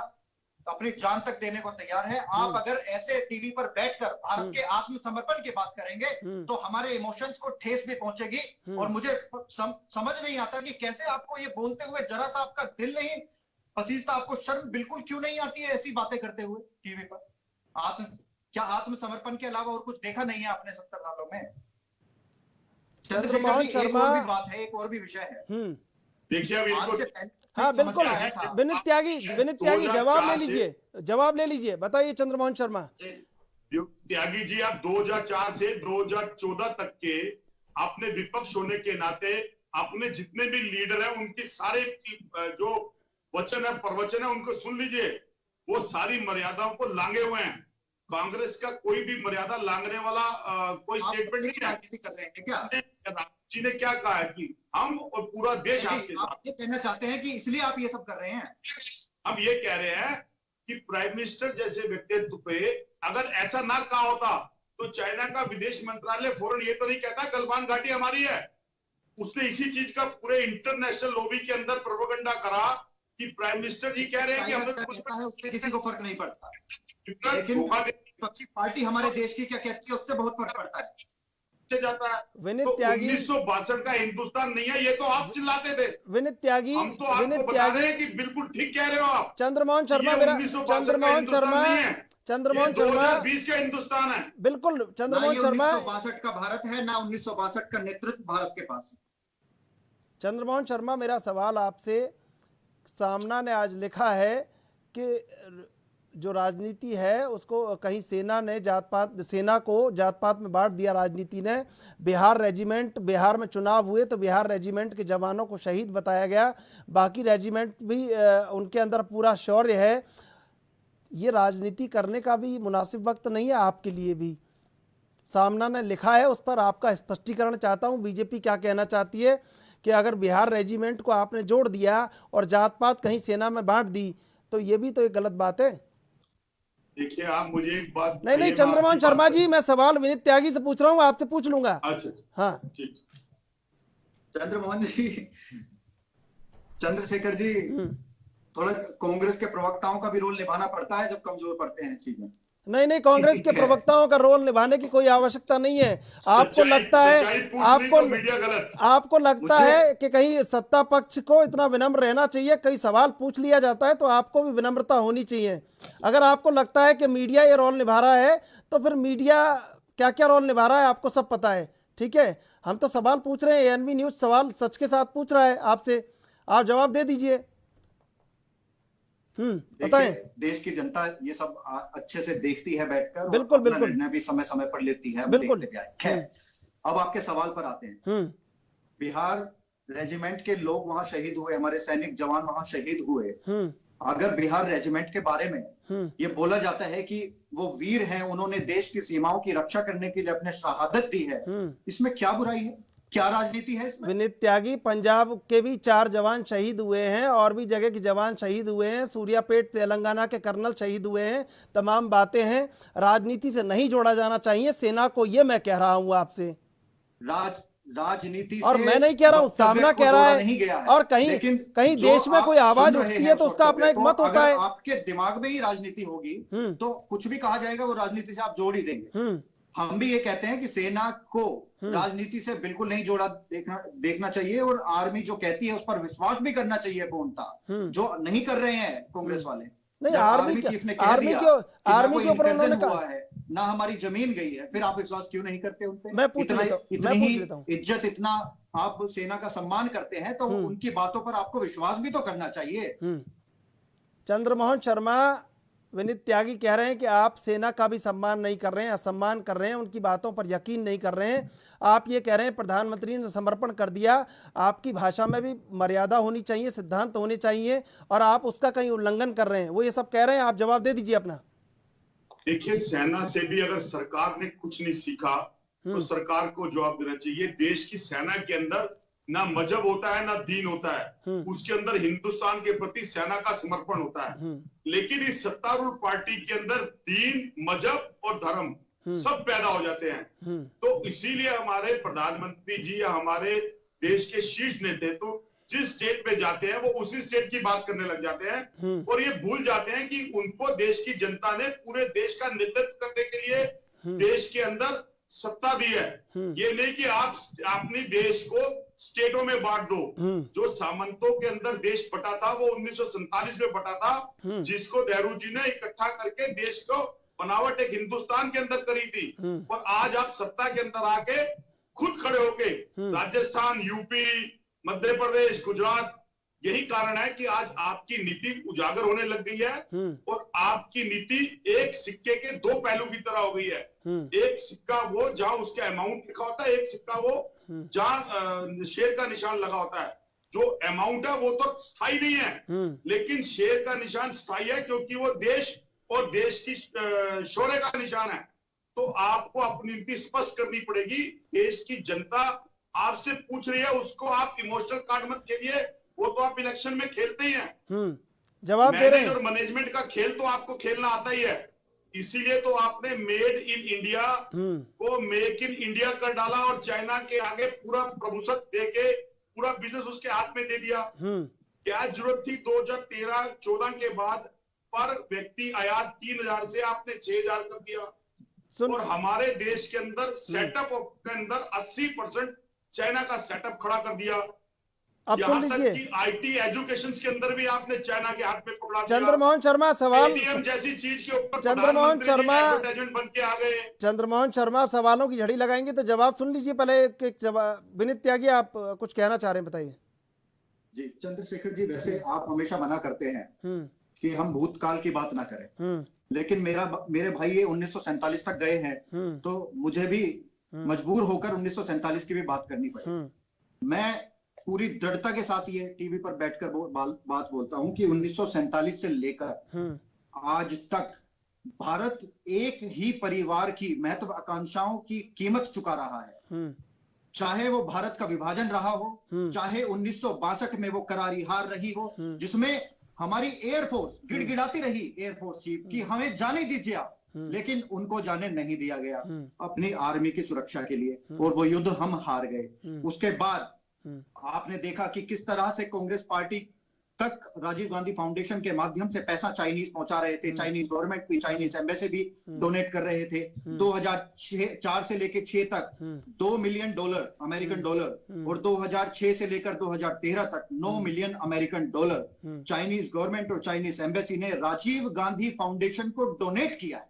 अपनी जान तक देने को तैयार है। आप अगर ऐसे टीवी पर बैठकर भारत के आत्मसमर्पण की बात करेंगे तो हमारे इमोशंस को ठेस भी पहुंचेगी। और मुझे समझ नहीं आता कि कैसे आपको ये बोलते हुए जरा सा आपका दिल नहीं पसीजता, आपको शर्म बिल्कुल क्यों नहीं आती है ऐसी बातें करते हुए टीवी पर? क्या आत्मसमर्पण के अलावा और कुछ देखा नहीं है आपने 70 सालों में? चंद्रशेखर जी, एक और भी बात है, एक और भी विषय है। देखिए, हाँ बिल्कुल, विनीत त्यागी जवाब ले लीजिए, बताइए चंद्रमोहन शर्मा। त्यागी जी, आप 2004 से 2014 तक के अपने विपक्ष होने के नाते अपने जितने भी लीडर हैं उनके सारे जो वचन है, प्रवचन है, उनको सुन लीजिए। वो सारी मर्यादाओं को लांगे हुए हैं। कांग्रेस का कोई भी मर्यादा लांघने वाला कोई स्टेटमेंट नहीं है। जी ने क्या कहा है कि हम और पूरा देश आपके साथ। आप ये कहना चाहते हैं कि इसलिए आप ये सब कर रहे हैं? हम ये कह रहे हैं कि प्राइम मिनिस्टर जैसे व्यक्तित्व पे अगर ऐसा ना कहा होता तो चाइना का विदेश मंत्रालय फौरन ये तो नहीं कहता गलवान घाटी हमारी है। उसने इसी चीज का पूरे इंटरनेशनल लॉबी के अंदर प्रोपेगेंडा करा कि प्राइम मिनिस्टर जी कह रहे हैं कि हमें उससे किसी को फर्क नहीं पड़ता, लेकिन विपक्षी पार्टी हमारे देश की क्या कहती है उससे बहुत फर्क पड़ता है। जाता है। विनीत त्यागी, 1962 का हिंदुस्तान नहीं है, ये तो आप चिल्लाते थे। विनीत त्यागी, हम तो आपको बता रहे हैं कि बिल्कुल ठीक कह रहे हो आप। चंद्रमोहन शर्मा, चंद्रमोहन शर्मा 2020 का हिंदुस्तान है। बिल्कुल चंद्रमोहन शर्मा 1962 का भारत है ना 1962 का नेतृत्व भारत के पास। चंद्रमोहन शर्मा, मेरा सवाल आपसे, सामना ने आज लिखा है कि जो राजनीति है उसको कहीं सेना को जात पात में बांट दिया राजनीति ने। बिहार में चुनाव हुए तो बिहार रेजिमेंट के जवानों को शहीद बताया गया, बाकी रेजिमेंट भी उनके अंदर पूरा शौर्य है। ये राजनीति करने का भी मुनासिब वक्त नहीं है आपके लिए भी? सामना ने लिखा है, उस पर आपका स्पष्टीकरण चाहता हूँ। बीजेपी क्या कहना चाहती है कि अगर बिहार रेजिमेंट को आपने जोड़ दिया और जात पात कहीं सेना में बांट दी तो ये भी तो एक गलत बात है। देखिए, आप मुझे एक बात नहीं चंद्रमोहन शर्मा जी, मैं सवाल विनीत त्यागी से पूछ रहा हूँ, आपसे पूछ लूंगा। अच्छा, हाँ ठीक। चंद्रमोहन जी, चंद्रशेखर जी, थोड़ा कांग्रेस के प्रवक्ताओं का भी रोल निभाना पड़ता है जब कमजोर पड़ते हैं चीजें। नहीं, कांग्रेस के प्रवक्ताओं का रोल निभाने की कोई आवश्यकता नहीं है। आपको लगता है कि कहीं सत्ता पक्ष को इतना विनम्र रहना चाहिए, कई सवाल पूछ लिया जाता है तो आपको भी विनम्रता होनी चाहिए। अगर आपको लगता है कि मीडिया ये रोल निभा रहा है तो फिर मीडिया क्या क्या रोल निभा रहा है आपको सब पता है, ठीक है? हम तो सवाल पूछ रहे हैं, ANV न्यूज सवाल सच के साथ पूछ रहा है आपसे, आप जवाब दे दीजिए। बताएं। देश की जनता ये सब अच्छे से देखती है बैठकर, बिल्कुल निर्णय भी समय समय पर लेती है, बिल्कुल। अब आपके सवाल पर आते हैं। बिहार रेजिमेंट के लोग वहां शहीद हुए, हमारे सैनिक जवान वहां शहीद हुए। अगर बिहार रेजिमेंट के बारे में ये बोला जाता है कि वो वीर हैं, उन्होंने देश की सीमाओं की रक्षा करने के लिए अपने शहादत दी है, इसमें क्या बुराई है, क्या राजनीति है इसमें? विनीत त्यागी, पंजाब के भी 4 जवान शहीद हुए हैं और भी जगह के जवान शहीद हुए हैं, सूर्यापेट तेलंगाना के कर्नल शहीद हुए हैं, तमाम बातें हैं, राजनीति से नहीं जोड़ा जाना चाहिए सेना को, ये मैं कह रहा हूं आपसे। राजनीति और मैं नहीं कह रहा हूं, सामना कह रहा है। और कहीं देश में कोई आवाज उठती है तो उसका अपना एक मत होता है। आपके दिमाग में ही राजनीति होगी तो कुछ भी कहा जाएगा वो राजनीति से आप जोड़ ही देंगे। हम भी ये कहते हैं कि सेना को राजनीति से बिल्कुल नहीं जोड़ा देखना चाहिए, और आर्मी जो कहती है उस पर विश्वास भी करना चाहिए पूर्णतः, जो नहीं कर रहे हैं कांग्रेस वाले। नहीं, आर्मी चीफ ने कह दिया आर्मी के ऊपर उन्होंने कहा है ना हमारी जमीन गई है, फिर आप विश्वास क्यों नहीं करते उन पे? मैं पूछ लेता हूं, इतनी इज्जत, इतना आप सेना का सम्मान करते हैं तो उनकी बातों पर आपको विश्वास भी तो करना चाहिए। चंद्रमोहन शर्मा, विनीत त्यागी कह रहे हैं कि आप सेना का भी सम्मान नहीं कर रहे हैं, असम्मान कर रहे हैं, उनकी बातों पर यकीन नहीं कर रहे हैं। आप ये कह रहे हैं प्रधानमंत्री ने समर्पण कर दिया, आपकी भाषा में भी मर्यादा होनी चाहिए, सिद्धांत होने चाहिए, और आप उसका कहीं उल्लंघन कर रहे हैं, वो ये सब कह रहे हैं। आप जवाब दे दीजिए अपना। देखिए, सेना से भी अगर सरकार ने कुछ नहीं सीखा तो सरकार को जवाब देना चाहिए। देश की सेना के अंदर ना मजहब होता है ना दीन होता है, उसके अंदर हिंदुस्तान के प्रति सेना का समर्पण होता है। लेकिन इस सत्तारूढ़ पार्टी के अंदर दीन, मजहब और धर्म सब पैदा हो जाते हैं। तो इसीलिए हमारे प्रधानमंत्री जी या हमारे देश के शीर्ष नेतृत्व जिस स्टेट पे जाते हैं वो उसी स्टेट की बात करने लग जाते हैं, और ये भूल जाते हैं कि उनको देश की जनता ने पूरे देश का नेतृत्व करने के लिए देश के अंदर सत्ता दी है। ये नहीं कि आप अपनी देश को स्टेटों में बांट दो। जो सामंतों के अंदर देश बटा था वो 1947 में बटा था, जिसको नेहरू जी ने इकट्ठा करके देश को बनावट एक हिंदुस्तान के अंदर करी थी। और आज आप सत्ता के अंदर आके खुद खड़े होके राजस्थान, यूपी, मध्य प्रदेश, गुजरात, यही कारण है कि आज आपकी नीति उजागर होने लग गई है, और आपकी नीति एक सिक्के के 2 पहलू की तरह हो गई है। एक सिक्का वो जहां उसका अमाउंट लिखा होता है, एक सिक्का वो जहां शेर का निशान लगा होता है। जो अमाउंट है वो तो स्थायी नहीं है, लेकिन शेर का निशान स्थायी है क्योंकि वो देश और देश की शौर्य का निशान है। तो आपको अपनी नीति स्पष्ट करनी पड़ेगी। देश की जनता आपसे पूछ रही है, उसको आप इमोशनल कार्ड मत खेलिए, वो तो आप इलेक्शन में खेलते ही हैं। जवाब दे रहे हैं। और मैनेजमेंट का खेल तो आपको खेलना आता ही है, इसीलिए तो आपने मेड इन इंडिया को मेक इन इंडिया कर डाला और चाइना के आगे पूरा प्रभुत्व देके पूरा बिजनेस उसके हाथ में दे दिया। क्या जरूरत थी 2013-14 के बाद पर व्यक्ति आयात 3000 से आपने 6000 कर दिया, और हमारे देश के अंदर सेटअप के अंदर 80% चाइना का सेटअप खड़ा कर दिया। अब सुन यहाँ तक लीजिए, कि IT एजुकेशन के अंदर भी आपने चाइना के हाथ में पकड़ा दिया। चंद्रमोहन शर्मा सवाल, ATM जैसी चीज के ऊपर चंद्रमोहन प्रधानमंत्री जी शर्मा, एडवर्टाइजमेंट बन के आ गए। चंद्रमोहन शर्मा सवालों की झड़ी लगाएंगे तो जवाब सुन लीजिए पहले। एक जवाब, विनीत त्यागी आप कुछ कहना चाह रहे हैं, बताइए। जी चंद्रशेखर जी, वैसे आप हमेशा मना करते हैं कि हम भूतकाल की बात ना करें, लेकिन मेरे भाई ये 1947 तक गए हैं, तो मुझे भी मजबूर होकर 1947 की भी बात करनी पड़ी। मैं पूरी दृढ़ता के साथ ये टीवी पर बैठकर बात बोलता हूं कि 1947 से लेकर आज तक भारत एक ही परिवार की महत्वाकांक्षाओं की कीमत चुका रहा है। चाहे वो भारत का विभाजन रहा हो, चाहे 1962 में वो करारी हार रही हो, जिसमें हमारी एयरफोर्स गिड़गिड़ाती रही, एयरफोर्स चीफ, कि हमें जाने दीजिए आप, लेकिन उनको जाने नहीं दिया गया अपनी आर्मी की सुरक्षा के लिए, और वो युद्ध हम हार गए। उसके बाद आपने देखा कि किस तरह से कांग्रेस पार्टी तक राजीव गांधी फाउंडेशन के माध्यम से पैसा चाइनीज पहुंचा रहे थे, चाइनीज गवर्नमेंट भी, चाइनीज एम्बेसी भी डोनेट कर रहे थे। 2004 से लेकर 6 तक $2 मिलियन अमेरिकन डॉलर, और 2006 से लेकर 2013 तक $9 million American dollar Chinese government और चाइनीज एम्बेसी ने राजीव गांधी फाउंडेशन को डोनेट किया है।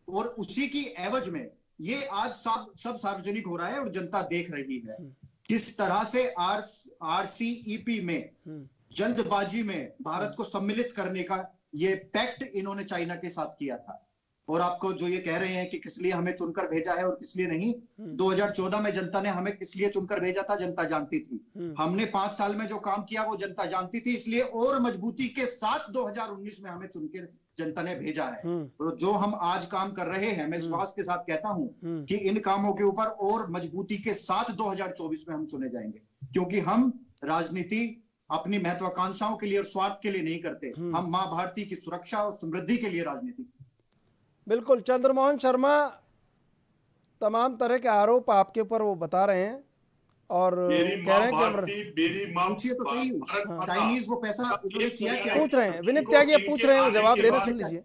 और उसी की एवज में ये आज सब सार्वजनिक हो रहा है और जनता देख रही है किस तरह से RCEP में जल्दबाजी में भारत को सम्मिलित करने का ये पैक्ट इन्होंने चाइना के साथ किया था। और आपको जो ये कह रहे हैं कि किस लिए हमें चुनकर भेजा है और किस लिए नहीं, 2014 में जनता ने हमें किस लिए चुनकर भेजा था, जनता जानती थी। हमने 5 साल में जो काम किया वो जनता जानती थी, इसलिए और मजबूती के साथ 2019 में हमें चुनकर जनता ने भेजा है। और जो हम आज काम कर रहे हैं, मैं विश्वास के साथ कहता हूं कि इन कामों के ऊपर और मजबूती के साथ 2024 में हम चुने जाएंगे, क्योंकि हम राजनीति अपनी महत्वाकांक्षाओं के लिए और स्वार्थ के लिए नहीं करते, हम मां भारती की सुरक्षा और समृद्धि के लिए राजनीति। बिल्कुल, चंद्रमोहन शर्मा तमाम तरह के आरोप आपके ऊपर वो बता रहे हैं और कह रहे हैं कि पूछिए तो सही, चाइनीज वो पैसा उन्होंने किया क्या? पूछ रहे हैं विनीत त्यागी, पूछ रहे हैं, वो जवाब दे रहे, सुन लीजिए।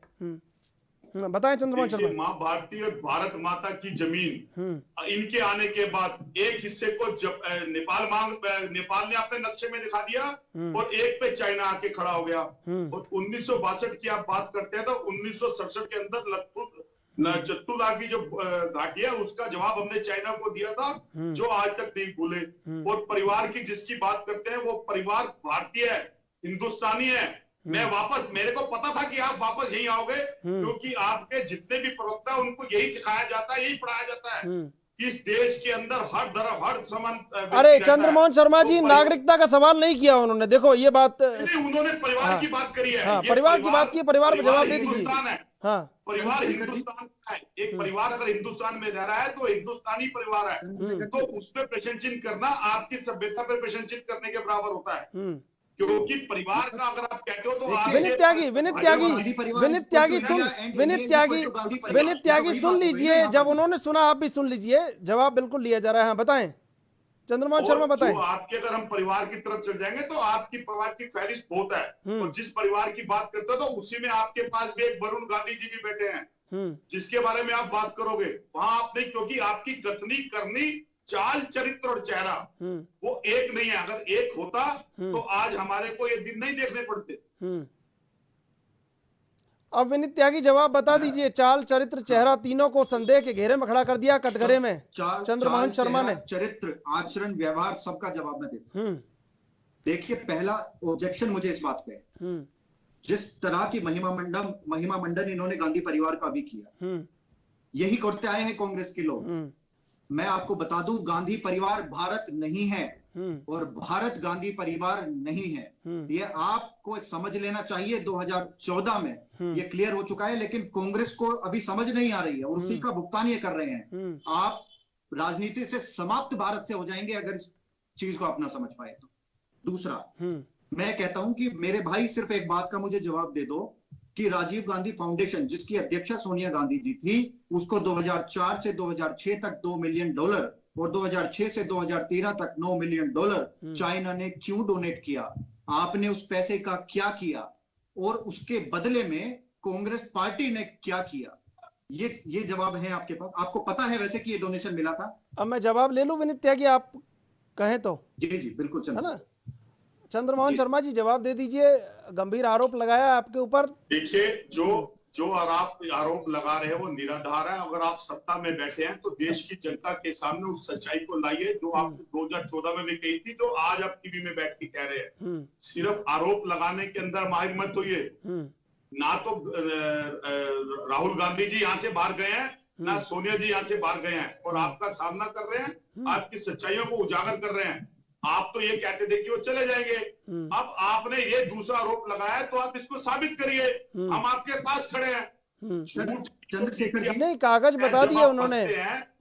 बताएं चंद्रमोहन शर्मा। मां भारती और भारत माता की जमीन इनके आने के बाद एक हिस्से को नेपाल ने अपने नक्शे में दिखा दिया और एक पे चाइना आके खड़ा हो गया। और 1962 की आप बात करते हैं तो 1967 के अंदर चट्टूदा की जो घाटी है उसका जवाब हमने चाइना को दिया था, जो आज तक नहीं भूले। और परिवार की जिसकी बात करते हैं वो परिवार भारतीय है, हिंदुस्तानी है। मैं वापस, मेरे को पता था कि आप वापस यही आओगे, क्योंकि आपके जितने भी प्रवक्ता उनको यही सिखाया जाता है, यही पढ़ाया जाता है। इस देश के अंदर हर तरफ हर समान। अरे चंद्रमोहन शर्मा जी, नागरिकता का सवाल नहीं किया उन्होंने, देखो ये बात उन्होंने परिवार की बात करी है। परिवार की बात की, परिवार पर जवाब दे दीजिए। परिवार हिंदुस्तान है, एक परिवार अगर हिंदुस्तान में रह रहा है तो हिंदुस्तानी परिवार है, तो उस पर प्रशंसित करना आपकी सभ्यता पर प्रशंसित करने के बराबर होता है। क्योंकि परिवार का अगर आप कहते हो तो विनीत त्यागी सुन लीजिए, जब उन्होंने सुना आप भी सुन लीजिए, जवाब बिल्कुल लिया जा रहा है। बताएं चंद्रमोहन शर्मा, बताएं। आपके अगर हम परिवार की तरफ चल जाएंगे तो आपकी परिवार की फहरिस्त बहुत है, और जिस परिवार की बात करते हो तो उसी में आपके पास भी एक वरुण गांधी जी भी बैठे हैं, जिसके बारे में आप बात करोगे वहां आपने, क्योंकि आपकी कथनी करनी, चाल, चरित्र और चेहरा वो एक नहीं है। अगर एक होता तो आज हमारे को ये दिन नहीं देखने पड़ते। अब विनीत त्यागी जवाब बता दीजिए। चाल, चरित्र, चेहरा तीनों को संदेह के घेरे में खड़ा कर दिया कटघरे में चंद्रमोहन शर्मा ने। चरित्र, आचरण, व्यवहार, सबका जवाब मैं देता हूं। देखिए, पहला ऑब्जेक्शन मुझे इस बात पे, जिस तरह की महिमा मंडन इन्होंने गांधी परिवार का भी किया, यही करते आए हैं कांग्रेस के लोग। मैं आपको बता दूं, गांधी परिवार भारत नहीं है और भारत गांधी परिवार नहीं है। ये आपको समझ लेना चाहिए। 2014 में ये क्लियर हो चुका है, लेकिन कांग्रेस को अभी समझ नहीं आ रही है और उसी का भुगतान ये कर रहे हैं। आप राजनीति से समाप्त भारत से हो जाएंगे अगर इस चीज को आप ना समझ पाए तो। दूसरा, मैं कहता हूं कि मेरे भाई सिर्फ एक बात का मुझे जवाब दे दो कि राजीव गांधी फाउंडेशन, जिसकी अध्यक्षा सोनिया गांधी जी थी, उसको 2004 से 2006 तक $2 मिलियन और 2006 से 2013 तक $9 मिलियन चाइना ने क्यों डोनेट किया? आपने उस पैसे का क्या किया और उसके बदले में कांग्रेस पार्टी ने क्या किया? ये जवाब है आपके पास। आपको पता है वैसे कि ये डोनेशन मिला था। अब मैं जवाब ले लूं विनीत त्यागी, आप कहें तो? जी बिल्कुल, है ना। चंद्रमोहन शर्मा जी जवाब दे दीजिए, गंभीर आरोप लगाया आपके ऊपर। देखिए, जो आरोप लगा रहे हैं वो निराधार है। अगर आप सत्ता में बैठे हैं तो देश की जनता के सामने उस सच्चाई को लाइए जो आपने 2014 में भी कही थी, जो आज आप टीवी में बैठ के कह रहे हैं। सिर्फ आरोप लगाने के अंदर माहिर मत होइए। ना तो राहुल गांधी जी यहाँ से बाहर गए हैं, ना सोनिया जी यहाँ से बाहर गए हैं और आपका सामना कर रहे हैं, आपकी सच्चाइयों को उजागर कर रहे हैं। आप तो ये कहते थे कि वो चले जाएंगे, अब आपने ये दूसरा आरोप लगाया तो आप इसको साबित करिए। हम आपके पास खड़े हैं। चंद्रशेखर जी नहीं, कागज बता दिए उन्होंने,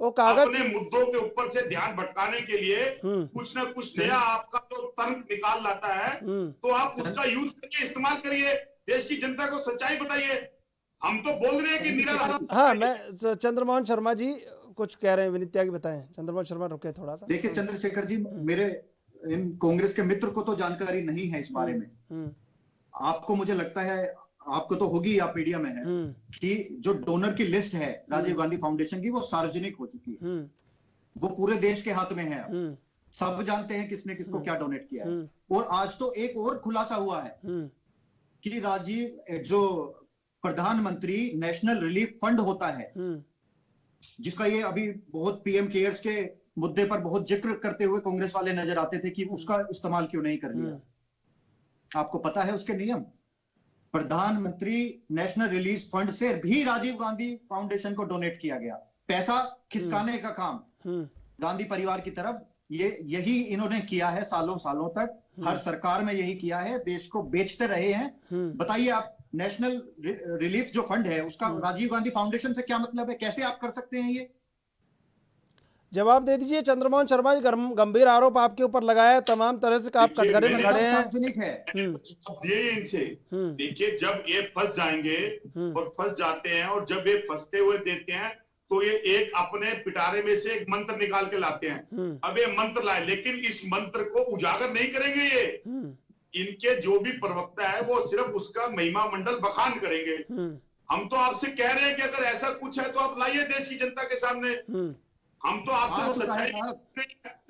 वो कागज अपने मुद्दों के ऊपर से ध्यान भटकाने के लिए कुछ ना कुछ नया आपका जो तर्क निकाल लाता है, तो आप उसका यूज करके इस्तेमाल करिए। देश की जनता को सच्चाई बताइए। हम तो बोल रहे हैं कि निराधार। हाँ, मैं चंद्रमोहन शर्मा जी कुछ कह रहे हैं, विनीत त्यागी बताएं। चंद्रमोहन शर्मा रुके थोड़ा सा। देखिए चंद्रशेखर जी, मेरे इन कांग्रेस के मित्र को तो जानकारी नहीं है इस बारे में। आपको, मुझे लगता है आपको तो होगी, आप मीडिया में है, कि जो डोनर की लिस्ट है राजीव गांधी फाउंडेशन की वो सार्वजनिक हो चुकी है। वो पूरे देश के हाथ में है। सब जानते हैं किसने किसको क्या डोनेट किया है। और आज तो एक और खुलासा हुआ है कि राजीव, जो प्रधानमंत्री नेशनल रिलीफ फंड होता है, जिसका ये अभी बहुत पीएम केयर्स के मुद्दे पर बहुत जिक्र करते हुए कांग्रेस वाले नजर आते थे कि उसका इस्तेमाल क्यों नहीं कर लिया। आपको पता है उसके नियम? प्रधानमंत्री नेशनल रिलीफ फंड से भी राजीव गांधी फाउंडेशन को डोनेट किया गया। पैसा खिसकाने का काम गांधी परिवार की तरफ, यही इन्होंने किया है सालों सालों तक। हर सरकार में यही किया है, देश को बेचते रहे हैं। बताइए आप, नेशनल रिलीफ जो फंड है उसका राजीव गांधी फाउंडेशन से क्या मतलब है? कैसे आप कर सकते हैं ये? जवाब दे दीजिए चंद्रमोहन शर्मा जी, गंभीर आरोप आपके ऊपर लगाया है, तमाम तरह से आप कटघरे में खड़े हैं। सार्वजनिक है। इनसे देखिए, जब ये फंस जाएंगे और फंस जाते हैं, और जब ये फंसते हुए देते हैं तो ये एक अपने पिटारे में से एक मंत्र निकाल के लाते हैं। अब ये मंत्र लाए, लेकिन इस मंत्र को उजागर नहीं करेंगे ये। इनके जो भी प्रवक्ता है वो सिर्फ उसका महिमा मंडल बखान करेंगे। हम तो आपसे कह रहे हैं कि अगर ऐसा कुछ है तो आप लाइए देश की जनता के सामने। हम तो आपसे वो सच्चाई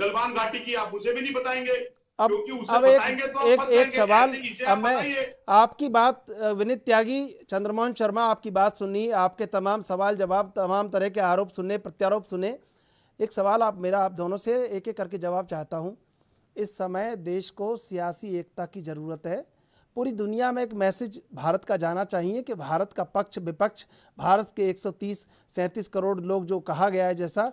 गलवान घाटी की आप उसे भी नहीं बताएंगे, क्योंकि उसे बताएंगे तो आप एक सवाल, अब मैं आपकी बात, विनीत त्यागी, चंद्रमोहन शर्मा, आपकी बात सुनी, आपके तमाम सवाल जवाब, तमाम तरह के आरोप सुने, प्रत्यारोप सुने। एक सवाल आप दोनों से एक एक करके जवाब चाहता हूं। इस समय देश को सियासी एकता की ज़रूरत है। पूरी दुनिया में एक मैसेज भारत का जाना चाहिए कि भारत का पक्ष विपक्ष, भारत के 130-137 करोड़ लोग जो कहा गया है जैसा,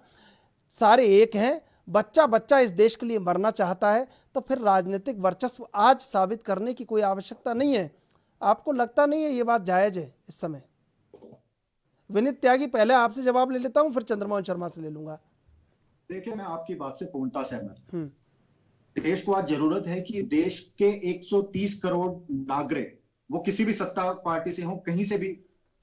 सारे एक हैं। बच्चा बच्चा इस देश के लिए मरना चाहता है, तो फिर राजनीतिक वर्चस्व आज साबित करने की कोई आवश्यकता नहीं है। आपको लगता नहीं है ये बात जायज़ है इस समय? विनीत त्यागी, पहले आपसे जवाब ले लेता हूं, फिर चंद्रमोहन शर्मा से ले लूंगा। देखिए, मैं आपकी बात से पूर्णतः सहमत हूं। देश को आज जरूरत है कि देश के 130 करोड़ नागरिक, वो किसी भी सत्ता पार्टी से हो, कहीं से भी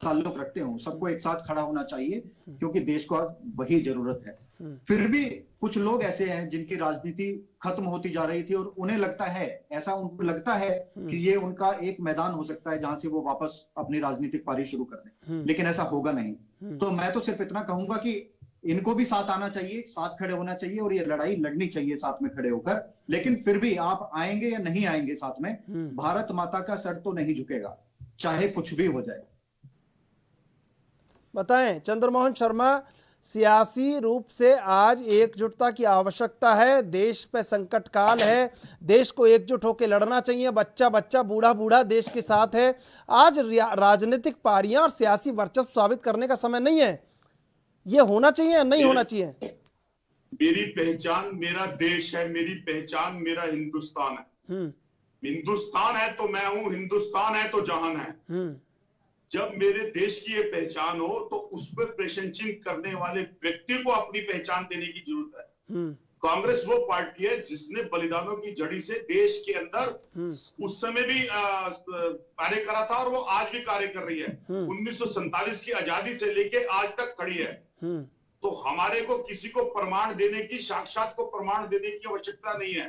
ताल्लुक रखते हो, सबको एक साथ खड़ा होना चाहिए, क्योंकि देश को आज वही जरूरत है। फिर भी कुछ लोग ऐसे हैं जिनकी राजनीति खत्म होती जा रही थी और उन्हें लगता है, ऐसा उनको लगता है कि ये उनका एक मैदान हो सकता है जहां से वो वापस अपनी राजनीतिक पारी शुरू कर दें, लेकिन ऐसा होगा नहीं। तो मैं तो सिर्फ इतना कहूंगा कि इनको भी साथ आना चाहिए, साथ खड़े होना चाहिए और ये लड़ाई लड़नी चाहिए साथ में खड़े होकर। लेकिन फिर भी आप आएंगे या नहीं आएंगे साथ में, भारत माता का सर तो नहीं झुकेगा, चाहे कुछ भी हो जाए। बताएं चंद्रमोहन शर्मा, सियासी रूप से आज एकजुटता की आवश्यकता है। देश पे संकट काल है, देश को एकजुट होकर लड़ना चाहिए। बच्चा बच्चा, बूढ़ा बूढ़ा देश के साथ है। आज राजनीतिक पारियां और सियासी वर्चस्व साबित करने का समय नहीं है। ये होना चाहिए या नहीं होना चाहिए? मेरी पहचान मेरा देश है, मेरी पहचान मेरा हिंदुस्तान है। हिंदुस्तान है तो मैं हूं, हिंदुस्तान है तो जहान है। जब मेरे देश की ये पहचान हो तो उस पर प्रश्न चिन्ह करने वाले व्यक्ति को अपनी पहचान देने की जरूरत है। कांग्रेस वो पार्टी है जिसने बलिदानों की जड़ी से देश के अंदर उस समय भी कार्य करा था और वो आज भी कार्य कर रही है। 1947 की आजादी से लेके आज तक खड़ी है। तो हमारे को किसी को प्रमाण देने की, साक्षात को प्रमाण देने की आवश्यकता नहीं है।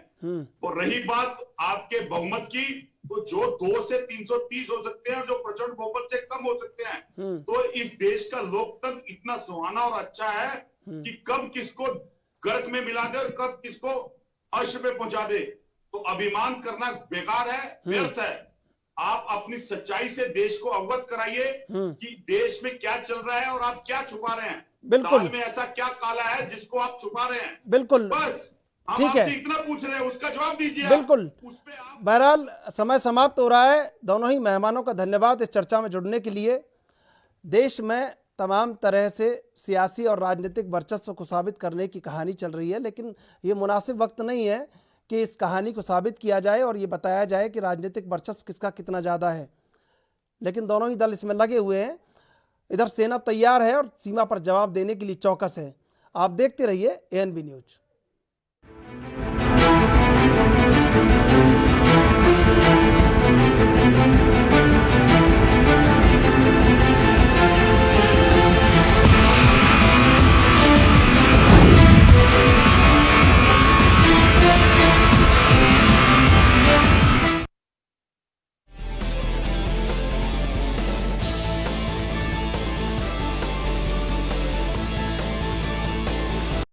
और रही बात आपके बहुमत की, तो जो 2 से 330 हो सकते हैं और जो प्रचंड बहुमत से कम हो सकते हैं, तो इस देश का लोकतंत्र इतना सुहाना और अच्छा है कि कब किसको गर्क में मिला दे और कब किसको अर्श पे पहुंचा दे। तो अभिमान करना बेकार है, व्यर्थ है। आप अपनी सच्चाई से देश को अवगत कराइए कि देश में क्या चल रहा है और आप क्या छुपा रहे हैं। बिल्कुल। दाल में ऐसा क्या काला है जिसको आप छुपा रहे हैं। बिल्कुल, बस हम ठीक है। आपसे इतना पूछ रहे हैं, उसका जवाब दीजिए। बिल्कुल। उस पे आप बहरहाल समय समाप्त हो रहा है। दोनों ही मेहमानों का धन्यवाद इस चर्चा में जुड़ने के लिए। देश में तमाम तरह से सियासी और राजनीतिक वर्चस्व को साबित करने की कहानी चल रही है, लेकिन ये मुनासिब वक्त नहीं है कि इस कहानी को साबित किया जाए और ये बताया जाए कि राजनीतिक वर्चस्व किसका कितना ज़्यादा है। लेकिन दोनों ही दल इसमें लगे हुए हैं। इधर सेना तैयार है और सीमा पर जवाब देने के लिए चौकस है। आप देखते रहिए ANB न्यूज।